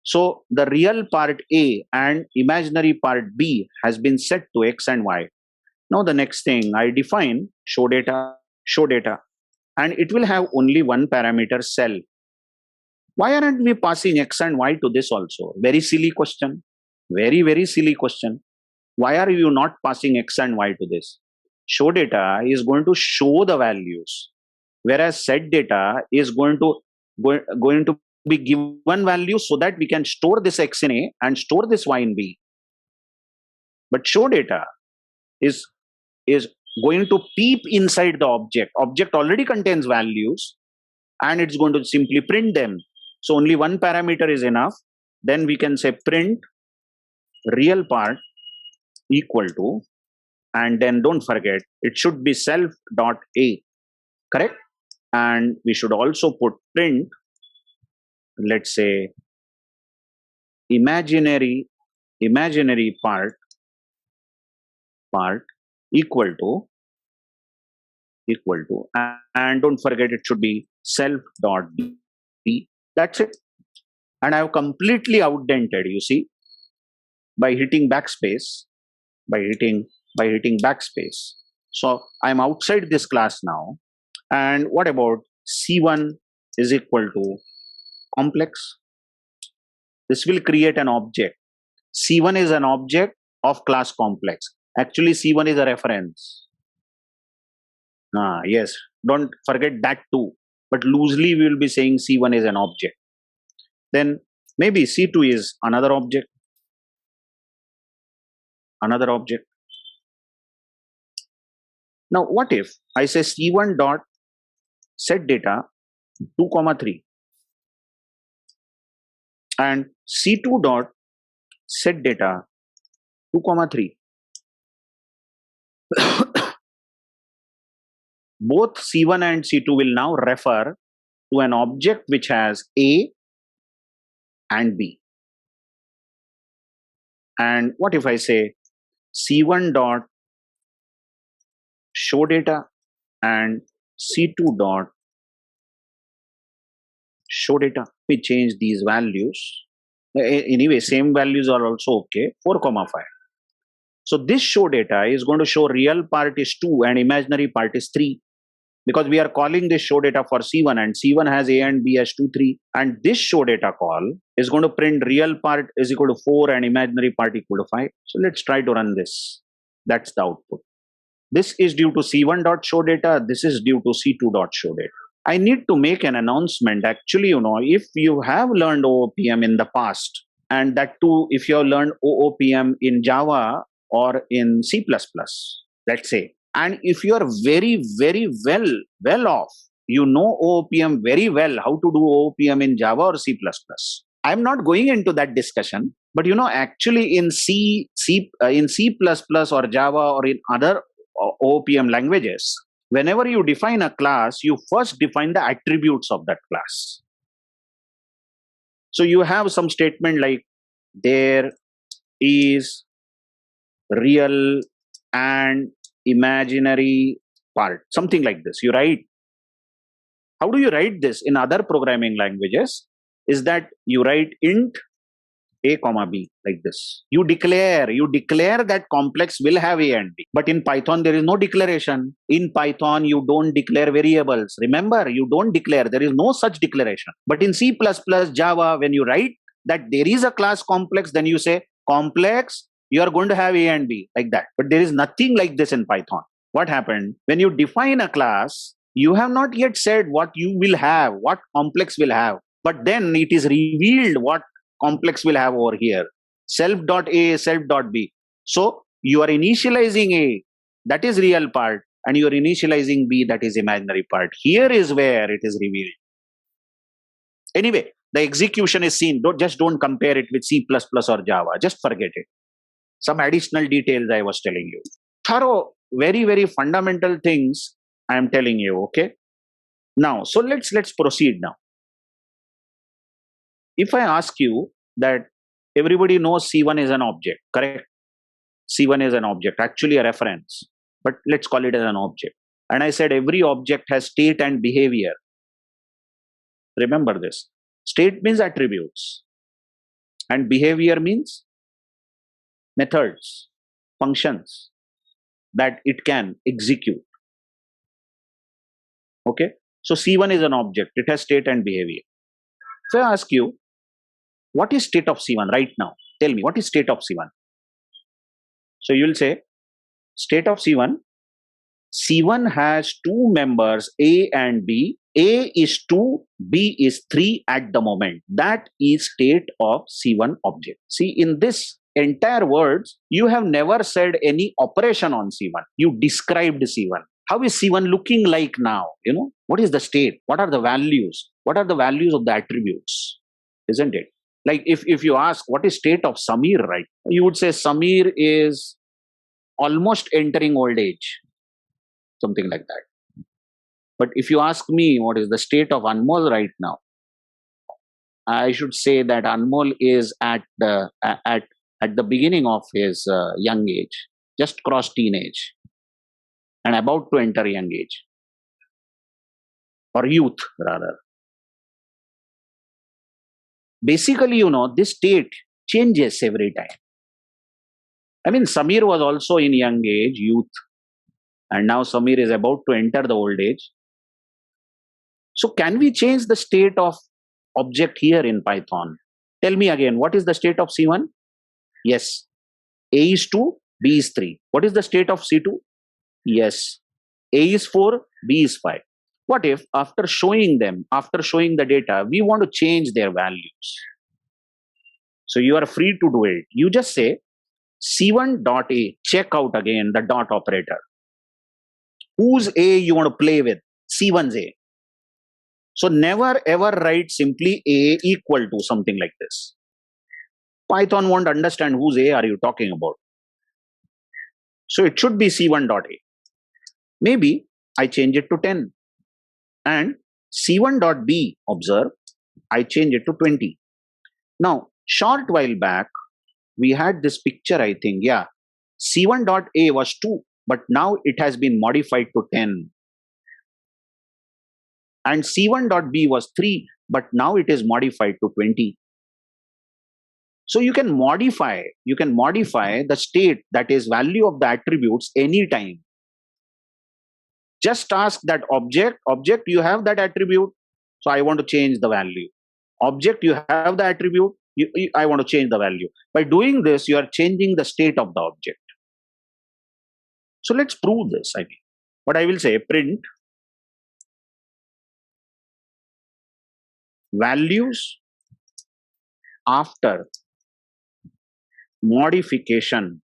So the real part A and imaginary part B has been set to X and Y. Now the next thing, I define show data, and it will have only one parameter self. Why aren't we passing X and Y to this also? Very silly question. Very, very silly question. Why are you not passing X and Y to this? Show data is going to show the values, whereas set data is going to be given value so that we can store this X in A and store this Y in B. But show data is going to peep inside the object. Object already contains values and it's going to simply print them. So only one parameter is enough. Then we can say print real part equal to, and then don't forget it should be self dot A, correct? And we should also put print, let's say imaginary part equal to, and don't forget it should be self dot b. That's it. And I have completely outdented, you see, by hitting backspace, So I'm outside this class now. And what about C1 is equal to complex? This will create an object. C1 is an object of class complex. Actually, C1 is a reference. Yes, don't forget that too. But loosely, we will be saying C1 is an object. Then maybe C2 is another object. Now, what if I say C1 dot set data 2, 3 and C2 dot set data 2, 3. Both C1 and C2 will now refer to an object which has A and B. And what if I say C1 dot show data and C2 dot show data? We change these values. Anyway, same values are also okay. 4, 5. So this show data is going to show real part is 2 and imaginary part is 3. Because we are calling this show data for C1 and C1 has A and B as 2, 3. And this show data call is going to print real part is equal to 4 and imaginary part equal to 5. So let's try to run this. That's the output. This is due to C1 dot show data. This is due to C2 dot show data. I need to make an announcement. Actually, if you have learned OOPM in the past, and that too, if you have learned OOPM in Java or in C++, let's say, and if you are very, very well off, you know OOPM very well, how to do OOPM in Java or C++. I'm not going into that discussion, but actually in C++ or Java or in other OOPM languages, whenever you define a class, you first define the attributes of that class. So you have some statement like there is real and imaginary part, something like this. You write. How do you write this in other programming languages? Is that you write int a comma b like this. You declare that complex will have a and b. But in Python, there is no declaration. In Python, you don't declare variables. Remember, you don't declare. There is no such declaration. But in C++, Java, when you write that there is a class complex, then you say complex, you are going to have a and b like that. But there is nothing like this in Python. What happened? When you define a class, you have not yet said what you will have, what complex will have. But then it is revealed what complex will have over here. Self.a, self.b. So you are initializing a, that is real part, and you are initializing b, that is imaginary part. Here is where it is revealed. Anyway, the execution is seen. Don't compare it with C++ or Java. Just forget it. Some additional details I was telling you. Thorough, very, very fundamental things I am telling you, okay? Now, so let's proceed now. If I ask you that everybody knows C1 is an object, correct? C1 is an object, actually a reference, but let's call it as an object. And I said every object has state and behavior. Remember this. State means attributes, and behavior means methods, functions that it can execute. Okay? So C1 is an object. It has state and behavior. So I ask you, what is state of C1 right now? Tell me, what is state of C1? So you will say, state of C1, C1 has two members, A and B. A is 2, B is 3 at the moment. That is state of C1 object. See, in this entire words, you have never said any operation on C1. You described C1. How is C1 looking like now? You know, what is the state? What are the values? What are the values of the attributes? Isn't it? Like if you ask what is state of Samir, right? You would say Samir is almost entering old age. Something like that. But if you ask me what is the state of Anmol right now, I should say that Anmol is at the beginning of his young age, just crossed teenage and about to enter young age, or youth rather. Basically, you know, this state changes every time. I mean, Samir was also in young age, youth, and now Samir is about to enter the old age. So can we change the state of object here in Python? Tell me again, what is the state of C1? Yes. A is 2, B is 3. What is the state of C2? Yes. A is 4, B is 5. What if after showing the data, we want to change their values? So you are free to do it. You just say C1.A, check out again the dot operator. Whose A you want to play with? C1's A. So never ever write simply A equal to something like this. Python won't understand whose A are you talking about. So it should be C1.A. Maybe I change it to 10. And C1.B, observe, I change it to 20. Now, short while back, we had this picture, I think, yeah. C1.A was 2, but now it has been modified to 10. And C1.B was 3, but now it is modified to 20. So you can modify the state, that is value of the attributes anytime. Just ask that object, you have that attribute, so I want to change the value. Object, you have the attribute, I want to change the value. By doing this, you are changing the state of the object. So let's prove this, I mean. What I will say, print values after modification.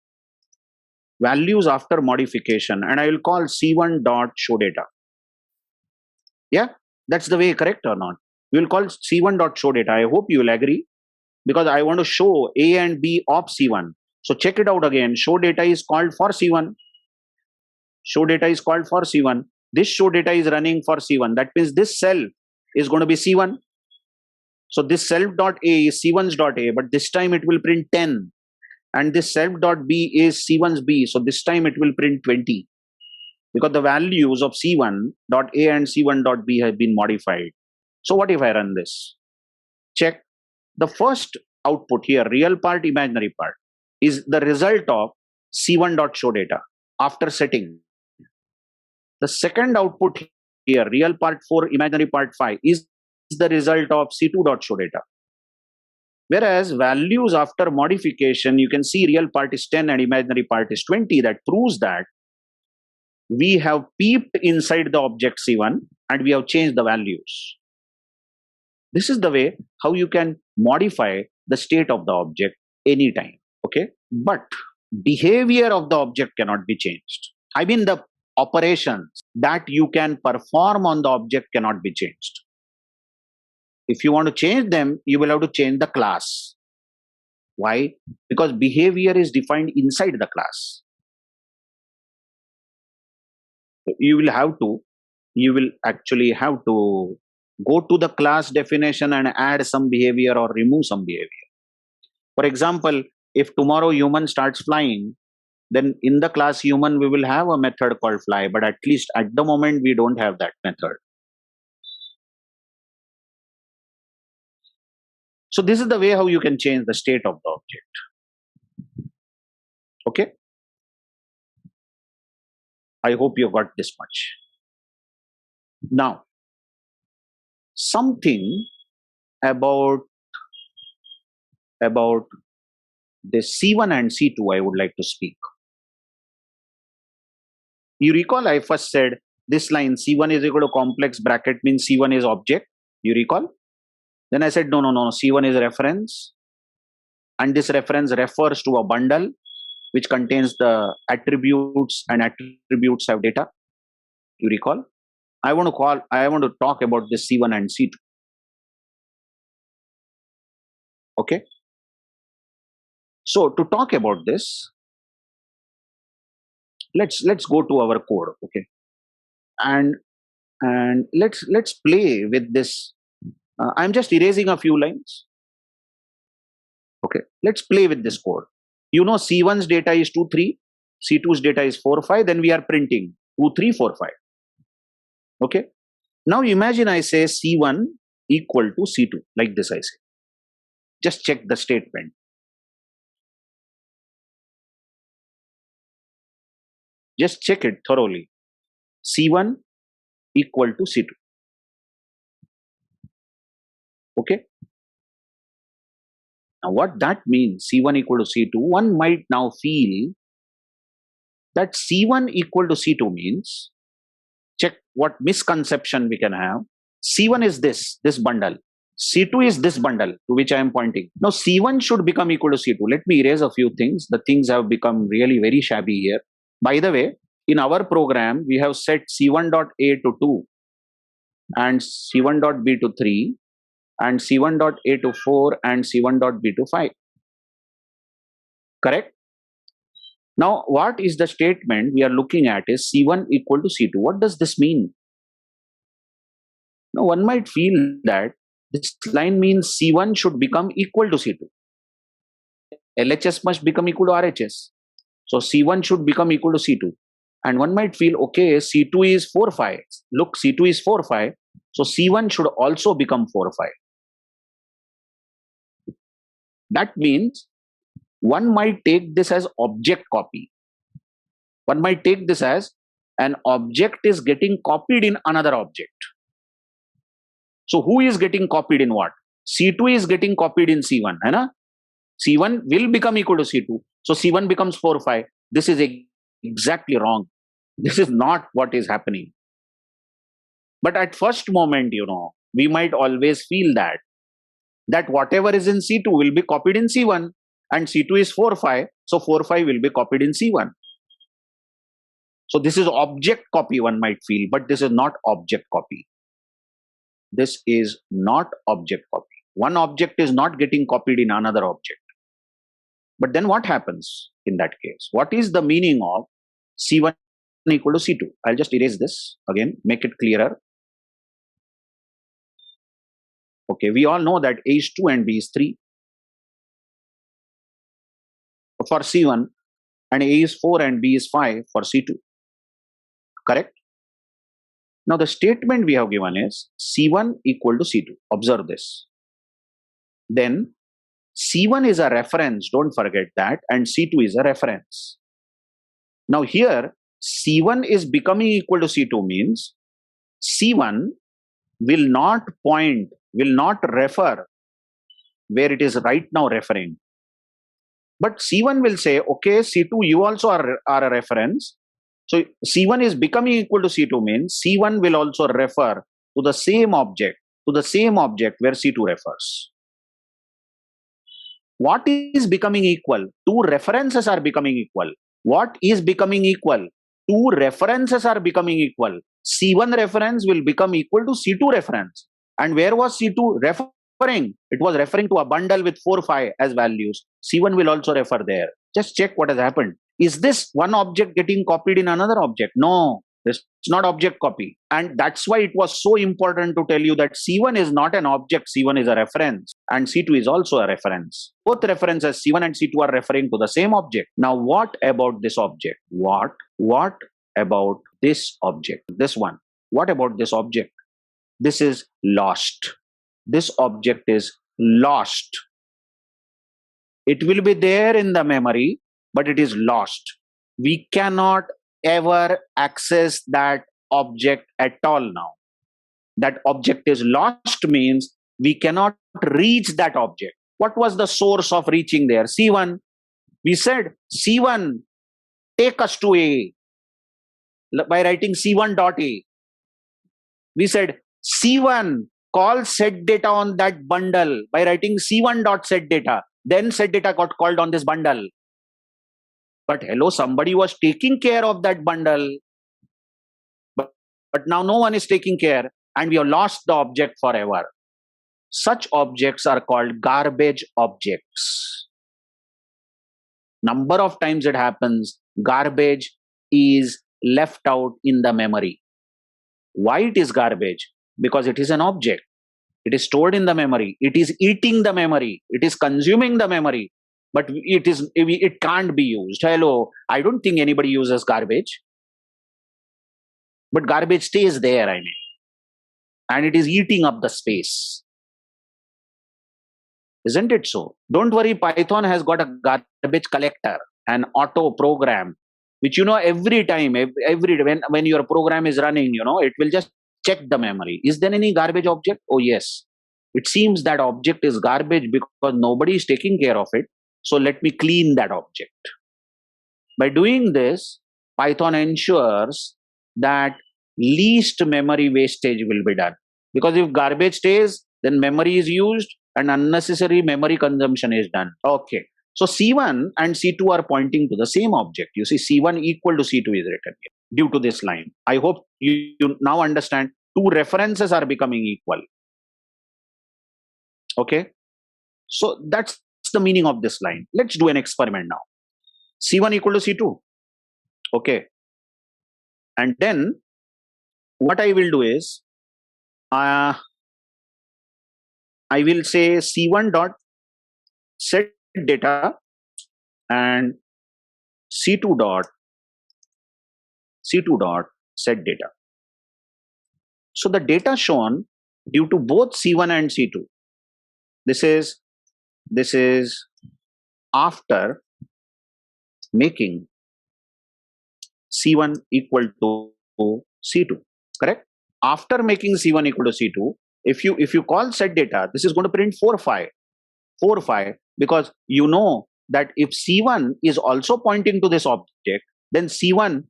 Values after modification, and I will call C1.showData. Yeah, that's the way, correct or not? We will call C1.showData. I hope you will agree, because I want to show A and B of C1. So check it out again. ShowData is called for C1. ShowData is called for C1. this show data is running for C1. That means this cell is going to be C1. So this self dot A is C1's dot A, but this time it will print 10. And this self dot B is C1's B. So this time it will print 20. Because the values of C1 dot A and C1 dot B have been modified. So what if I run this? Check. The first output here, real part, imaginary part, is the result of C1 dot show data after setting. The second output here, real part 4, imaginary part 5, is the result of C2 dot show data. Whereas values after modification, you can see real part is 10 and imaginary part is 20. That proves that we have peeped inside the object C1 and we have changed the values. This is the way how you can modify the state of the object anytime. Okay, but behavior of the object cannot be changed. I mean, the operations that you can perform on the object cannot be changed. If you want to change them, you will have to change the class. Why? Because behavior is defined inside the class. You will actually have to go to the class definition and add some behavior or remove some behavior. For example, if tomorrow human starts flying, then in the class human we will have a method called fly, but at least at the moment we don't have that method. So this is the way how you can change the state of the object. Okay. I hope you got this much. Now, something about this C1 and C2 I would like to speak. You recall I first said this line C1 is equal to complex bracket means C1 is object. You recall? Then I said no, C1 is reference, and this reference refers to a bundle which contains the attributes, and attributes have data. You recall? I want to talk about this C1 and C2. Okay. So to talk about this, let's go to our code. Okay. And let's play with this. I'm just erasing a few lines. Okay. Let's play with this code. You know, C1's data is 2, 3, C2's data is 4, 5, then we are printing 2, 3, 4, 5. Okay. Now imagine I say C1 equal to C2, like this I say. Just check the statement. Just check it thoroughly. C1 equal to C2. Okay. Now what that means, C1 equal to C2, one might now feel that C1 equal to C2 means, check what misconception we can have. C1 is this bundle. C2 is this bundle to which I am pointing. Now C1 should become equal to C2. Let me erase a few things. The things have become really very shabby here. By the way, in our program, we have set C1.A to 2 and C1.B to 3 and C1.A to 4 and C1.B to 5. Correct? Now, what is the statement we are looking at is C1 equal to C2. What does this mean? Now, one might feel that this line means C1 should become equal to C2. LHS must become equal to RHS. So C1 should become equal to C2. And one might feel, okay, C2 is 4, 5. Look, C2 is 4, 5. So C1 should also become 4, 5. That means one might take this as object copy. One might take this as an object is getting copied in another object. So who is getting copied in what? C2 is getting copied in C1. Hai na? C1 will become equal to C2. So C1 becomes 4, 5. This is exactly wrong. This is not what is happening. But at first moment, we might always feel that whatever is in C2 will be copied in C1 and C2 is 4, 5. So 4, 5 will be copied in C1. So this is object copy, one might feel, but this is not object copy. This is not object copy. One object is not getting copied in another object. But then what happens in that case? What is the meaning of C1 equal to C2. I'll just erase this again, make it clearer. Okay, we all know that A is 2 and B is 3 for C1, and A is 4 and B is 5 for C2. Correct? Now the statement we have given is C1 equal to C2. Observe this. Then C1 is a reference, don't forget that, and C2 is a reference. Now here C1 is becoming equal to C2 means C1 will not point, will not refer where it is right now referring. But C1 will say, okay, C2, you also are a reference. So C1 is becoming equal to C2 means C1 will also refer to the same object where C2 refers. What is becoming equal? Two references are becoming equal. What is becoming equal? Two references are becoming equal. C1 reference will become equal to C2 reference. And where was C2 referring? It was referring to a bundle with 4, 5 as values. C1 will also refer there. Just check what has happened. Is this one object getting copied in another object? No, it's not object copy. And that's why it was so important to tell you that C1 is not an object, C1 is a reference, and C2 is also a reference. Both references, C1 and C2, are referring to the same object. Now, what about this object? What about this object? This one. What about this object? This is lost. This object is lost. It will be there in the memory, but it is lost. We cannot ever access that object at all now. That object is lost means we cannot reach that object. What was the source of reaching there? C1. We said, C1, take us to A by writing C1 dot A. We said, C1, call set data on that bundle by writing C1 dot set data. Then set data got called on this bundle. But hello, somebody was taking care of that bundle. But now no one is taking care, and we have lost the object forever. Such objects are called garbage objects. Number of times it happens, garbage is left out in the memory. Why it is garbage? Because it is an object. It is stored in the memory. It is eating the memory. It is consuming the memory. But it can't be used. Hello, I don't think anybody uses garbage. But garbage stays there, I mean. And it is eating up the space. Isn't it so? Don't worry, Python has got a garbage collector, an auto program, which every time, when your program is running, it will just check the memory. Is there any garbage object? Oh yes. It seems that object is garbage because nobody is taking care of it. So let me clean that object. By doing this, Python ensures that least memory wastage will be done. Because if garbage stays, then memory is used and unnecessary memory consumption is done. Okay. So C1 and C2 are pointing to the same object. You see, C1 equal to C2 is written here due to this line. I hope you now understand two references are becoming equal. Okay. So that's the meaning of this line. Let's do an experiment now. C1 equal to C2. Okay. And then what I will do is, I will say C1 dot set data and C2 dot set data. So the data shown due to both C1 and C2. This is after making C1 equal to C2. Correct? After making C1 equal to C2, if you call set data, this is going to print 4, 5, because you know that if C1 is also pointing to this object, then C1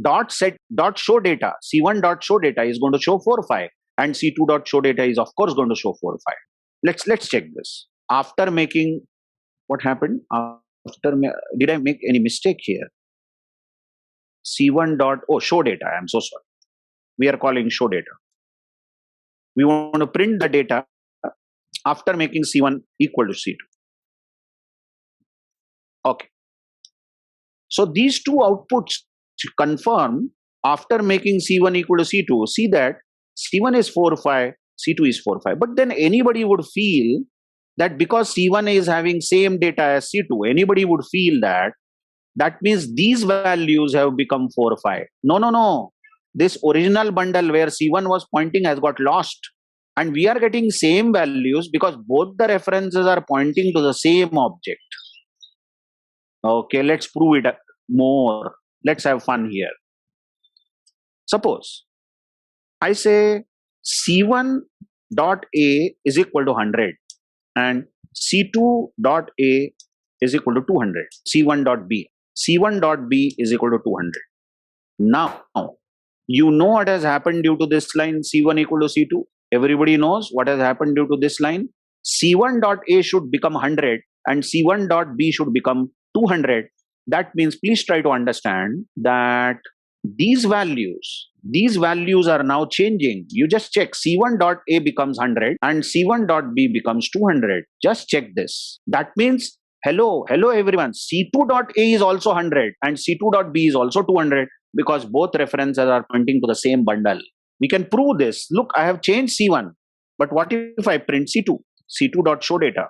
dot set dot show data, C1 dot show data is going to show 4, 5, and C2 dot show data is of course going to show 4, 5. Let's check this. After making, what happened? Did I make any mistake here? C1 dot show data. I'm so sorry. We are calling show data. We want to print the data after making C1 equal to C2. Okay. So these two outputs confirm after making C1 equal to C2, see that C1 is 4, 5, C2 is 4, 5. But then anybody would feel that because C1 is having same data as C2, anybody would feel that that means these values have become 4, 5. No, no, no. This original bundle where C1 was pointing has got lost. And we are getting same values because both the references are pointing to the same object. Okay, let's prove it more. Let's have fun here. Suppose I say C1 dot A is equal to 100 and C2 dot A is equal to 200. C1 dot B. C1 dot B is equal to 200. Now, you know what has happened due to this line C1 equal to C2. Everybody knows what has happened due to this line. C1 dot A should become 100 and C1 dot B should become 200. That means please try to understand that these values are now changing. You just check C1 dot A becomes 100 and C1 dot B becomes 200. Just check this. That means, hello everyone, C2 dot A is also 100 and C2 dot B is also 200 because both references are pointing to the same bundle. We can prove this. Look, I have changed C1, but what if I print C2? C2 dot show data.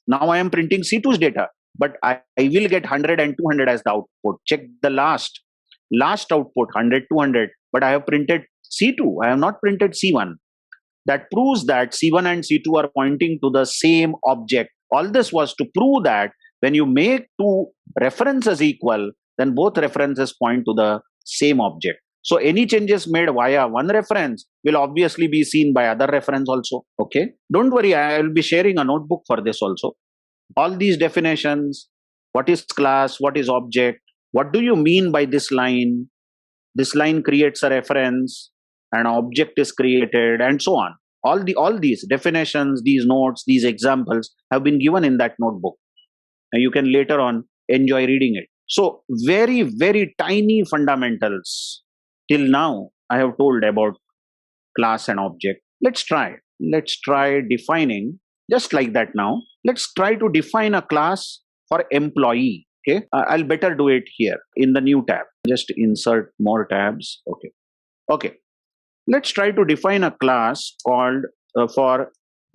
Now I am printing C2's data, but I will get 100 and 200 as the output. Check the last output, 100, 200, but I have printed C2. I have not printed C1. That proves that C1 and C2 are pointing to the same object. All this was to prove that when you make two references equal, then both references point to the same object. So any changes made via one reference will obviously be seen by other reference also. Okay. Don't worry, I will be sharing a notebook for this also. All these definitions, what is class, what is object, what do you mean by this line? This line creates a reference, an object is created, and so on. All these definitions, these notes, these examples have been given in that notebook. And you can later on enjoy reading it. So very, very tiny fundamentals. Till now, I have told about class and object. Let's try defining just like that now. Let's try to define a class for employee. Okay, I'll better do it here in the new tab. Just insert more tabs. Okay. Let's try to define a class called for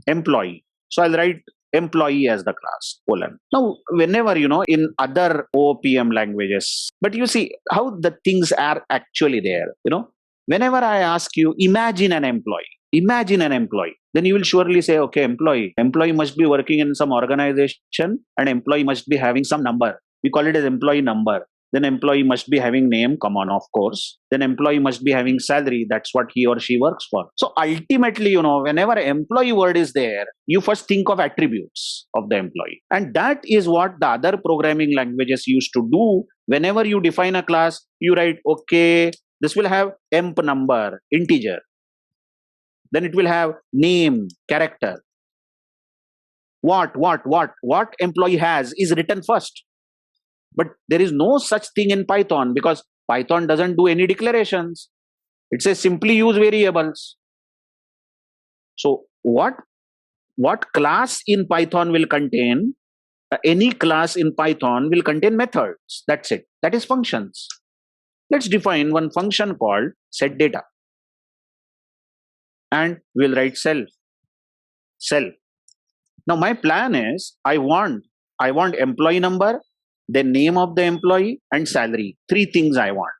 employee. So I'll write employee as the class, colon. Now, whenever, in other OPM languages, but you see how the things are actually there, whenever I ask you, imagine an employee, then you will surely say, okay, employee must be working in some organization and employee must be having some number. We call it as employee number. Then employee must be having name, come on, of course. Then employee must be having salary. That's what he or she works for. So ultimately, whenever employee word is there, you first think of attributes of the employee. And that is what the other programming languages used to do. Whenever you define a class, you write, okay, this will have emp number, integer. Then it will have name, character. What employee has is written first. But there is no such thing in Python because Python doesn't do any declarations. It says simply use variables. So what class in Python will contain? Any class in Python will contain methods. That's it. That is functions. Let's define one function called setData. And we'll write self. Now my plan is I want employee number, the name of the employee and salary. 3 things I want.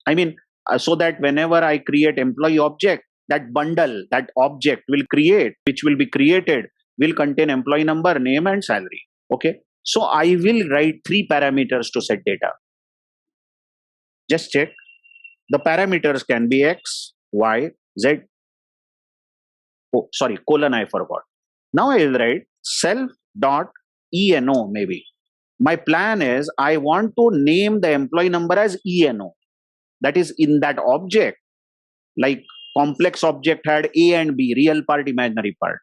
I mean, so that whenever I create employee object, that bundle, that object which will be created, will contain employee number, name and salary. Okay. So I will write 3 parameters to set data. Just check. The parameters can be X, Y, Z. Oh, sorry, colon I forgot. Now I will write self.eno maybe. My plan is I want to name the employee number as ENO. That is in that object, like complex object had A and B, real part, imaginary part.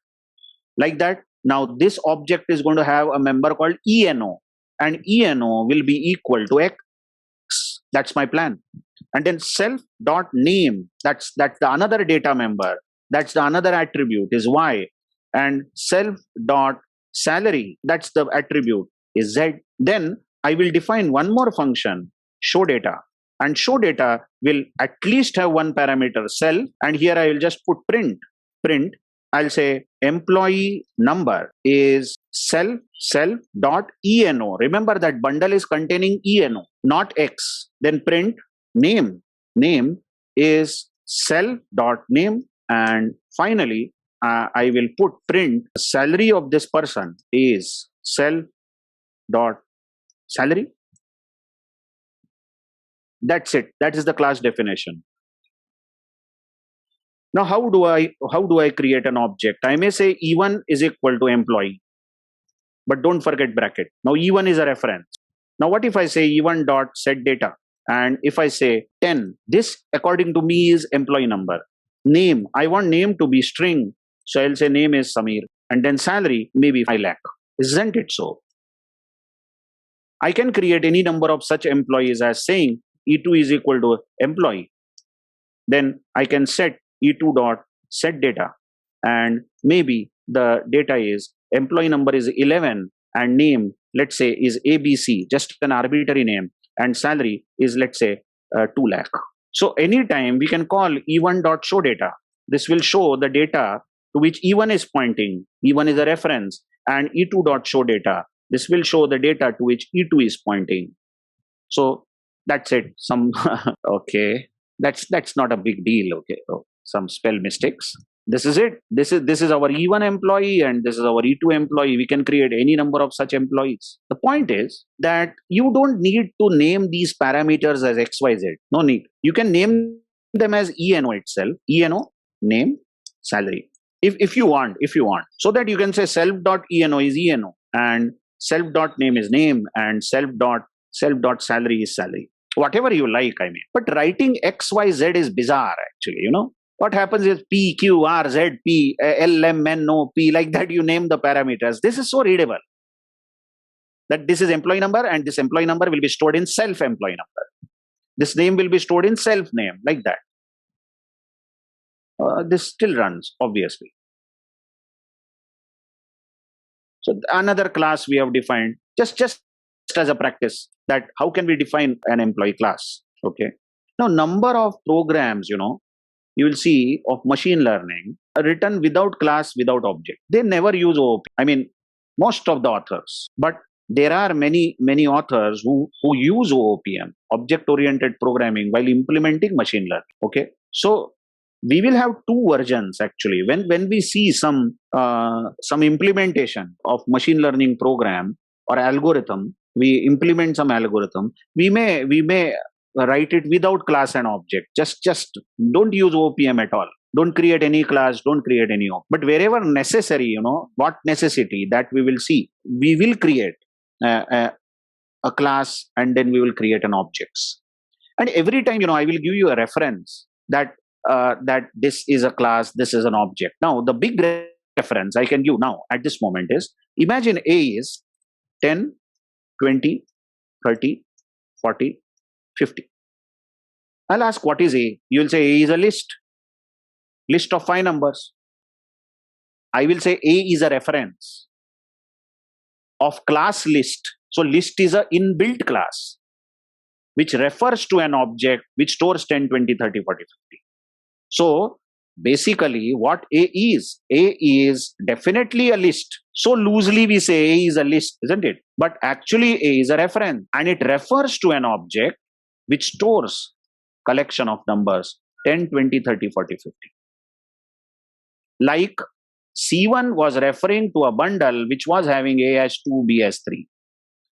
Like that. Now this object is going to have a member called ENO and ENO will be equal to X. That's my plan. And then self.name, that's the another data member. That's the another attribute is Y. And self.salary, that's the attribute is Z. Then I will define one more function, show data. And show data will at least have one parameter, self. And here I will just put print. Print, I'll say employee number is self dot eno. Remember that bundle is containing eno, not x. Then print name. Name is self dot name. And finally, I will put print salary of this person is self dot salary. That's it. That is the class definition. Now, how do I create an object? I may say E1 is equal to employee, but don't forget bracket. Now E1 is a reference. Now what if I say E1 dot set data, and if I say 10, this according to me is employee number. Name, I want name to be string, so I'll say name is Samir, and then salary maybe 5 lakh. Isn't it so? I can create any number of such employees as saying E2 is equal to employee. Then I can set E2 dot set data, and maybe the data is employee number is 11 and name, let's say, is ABC, just an arbitrary name, and salary is, let's say, 2 lakh. So anytime we can call E1 dot show data. This will show the data to which E1 is pointing. E1 is a reference, and E2 dot show data. This will show the data to which E2 is pointing. So that's it. Some okay. That's not a big deal. Okay. Oh, some spell mistakes. This is it. This is our E1 employee and this is our E2 employee. We can create any number of such employees. The point is that you don't need to name these parameters as XYZ. No need. You can name them as ENO itself. ENO, name, salary. If you want, so that you can say self.eno is ENO and self.name is name and self.salary is salary. Whatever you like, I mean. But writing XYZ is bizarre actually, What happens is P, Q, R, Z, P, L, M, N, O, P, like that you name the parameters. This is so readable. That this is employee number and this employee number will be stored in self-employee number. This name will be stored in self-name, like that. This still runs, obviously. So another class we have defined, just as a practice, that how can we define an employee class? Okay. Now, number of programs, you will see of machine learning are written without class, without object. They never use OOP. I mean, most of the authors, but there are many authors who use OOPM, object-oriented programming, while implementing machine learning. Okay, so we will have two versions actually. When we see some implementation of machine learning program or algorithm, we implement some algorithm. We may write it without class and object. Just don't use OPM at all. Don't create any class, don't create any object. But wherever necessary, what necessity that we will see, we will create a class and then we will create an objects. And every time, I will give you a reference that this is a class, this is an object. Now, the big reference I can give now at this moment is, imagine A is 10, 20, 30, 40, 50. I'll ask what is A. You will say A is a list of 5 numbers. I will say A is a reference of class list. So list is a inbuilt class which refers to an object which stores 10, 20, 30, 40, 50. So basically what A is definitely a list. So loosely we say A is a list, isn't it? But actually A is a reference and it refers to an object which stores collection of numbers 10, 20, 30, 40, 50. Like C1 was referring to a bundle which was having A as 2, B as 3.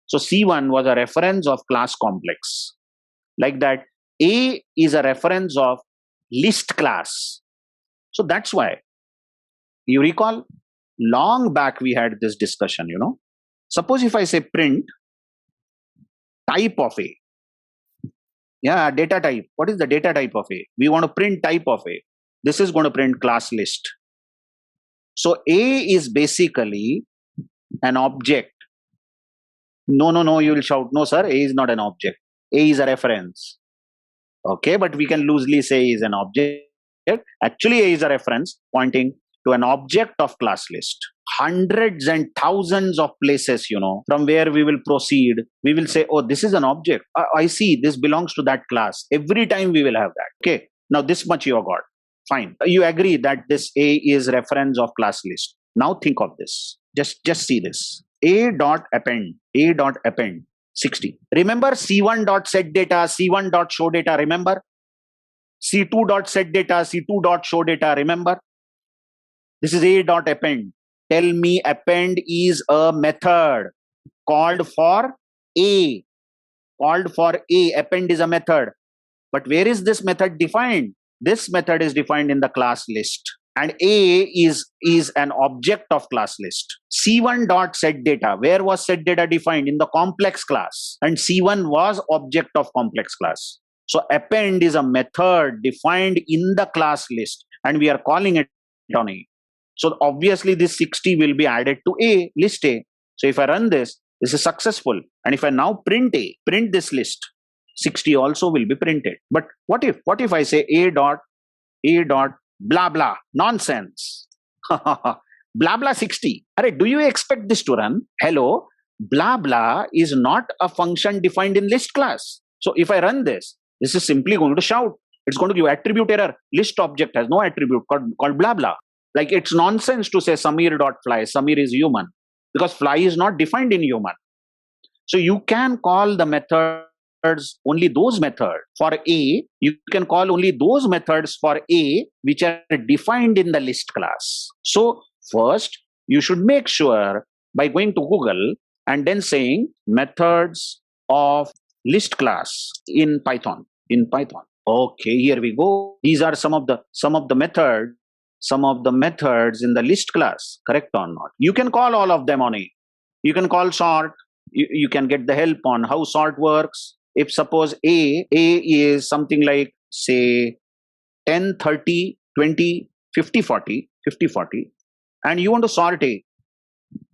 So C1 was a reference of class complex. Like that, A is a reference of list class. So that's why, you recall, long back we had this discussion, Suppose if I say print type of A. Yeah, data type. What is the data type of A? We want to print type of A. This is going to print class list. So A is basically an object. No, you will shout, no sir, A is not an object. A is a reference. Okay, but we can loosely say A is an object. Actually, A is a reference pointing to an object of class list. Hundreds and thousands of places, from where we will proceed. We will say, oh, this is an object. I see this belongs to that class. Every time we will have that. Okay. Now this much you have got. Fine. You agree that this A is reference of class list. Now think of this. Just see this. A dot append 60. Remember C1 dot set data, C1 dot show data, remember? C2 dot set data, C2 dot show data, remember? This is A dot append. Tell me append is a method called for A. Append is a method. But where is this method defined? This method is defined in the class list. And A is an object of class list. C1 dot set data. Where was set data defined? In the complex class. And C1 was object of complex class. So append is a method defined in the class list. And we are calling it on A. So obviously this 60 will be added to A, list A. So if I run this, this is successful. And if I now print this list, 60 also will be printed. But what if I say A dot blah blah, nonsense. Blah blah 60. Alright, do you expect this to run? Hello, blah blah is not a function defined in list class. So if I run this is simply going to shout. It's going to give attribute error. List object has no attribute called blah blah. Like it's nonsense to say Samir.fly. Samir is human because fly is not defined in human. So you can call the methods only those methods for A. You can call only those methods for A which are defined in the list class. So first you should make sure by going to Google and then saying methods of list class in Python. Okay, here we go. These are some of the methods in the list class, correct or not? You can call all of them on A. You can call sort. You can get the help on how sort works. If suppose A is something like say 10, 30, 20, 50, 40, and you want to sort A.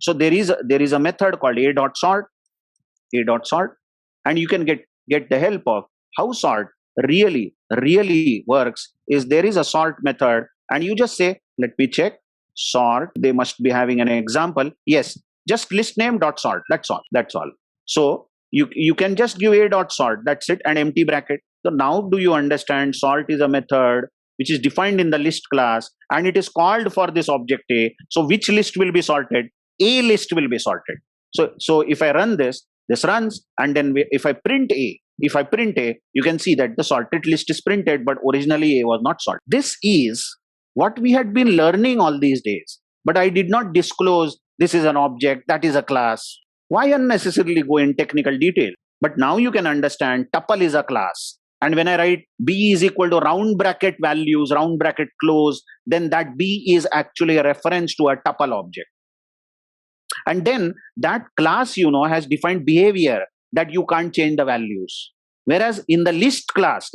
So there is a method called A.sort, and you can get the help of how sort really works. Is there is a sort method, and you just say, let me check sort. They must be having an example. Yes, just list name dot sort. That's all. So you can just give A.sort. That's it, and empty bracket. So now do you understand? Sort is a method which is defined in the list class, and it is called for this object A. So which list will be sorted? A list will be sorted. So if I run this runs, and then if I print A, you can see that the sorted list is printed, but originally A was not sorted. This is what we had been learning all these days, but I did not disclose this is an object, that is a class. Why unnecessarily go in technical detail? But now you can understand tuple is a class. And when I write B is equal to round bracket values, round bracket close, then that B is actually a reference to a tuple object. And then that class, has defined behavior that you can't change the values. Whereas in the list class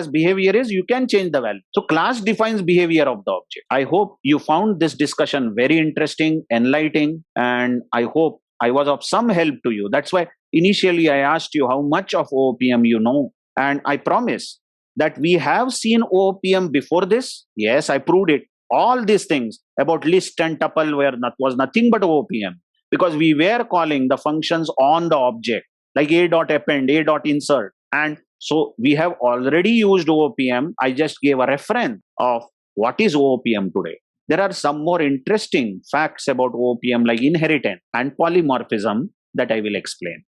behavior is you can change the value. So class defines behavior of the object. I hope you found this discussion very interesting, enlightening, and I hope I was of some help to you. That's why initially I asked you how much of OOPM you know. And I promise that we have seen OOPM before this. Yes, I proved it. All these things about list and tuple was nothing but OOPM, because we were calling the functions on the object like A.append, A.insert. And so we have already used OOPM. I just gave a reference of what is OOPM today. There are some more interesting facts about OOPM like inheritance and polymorphism that I will explain.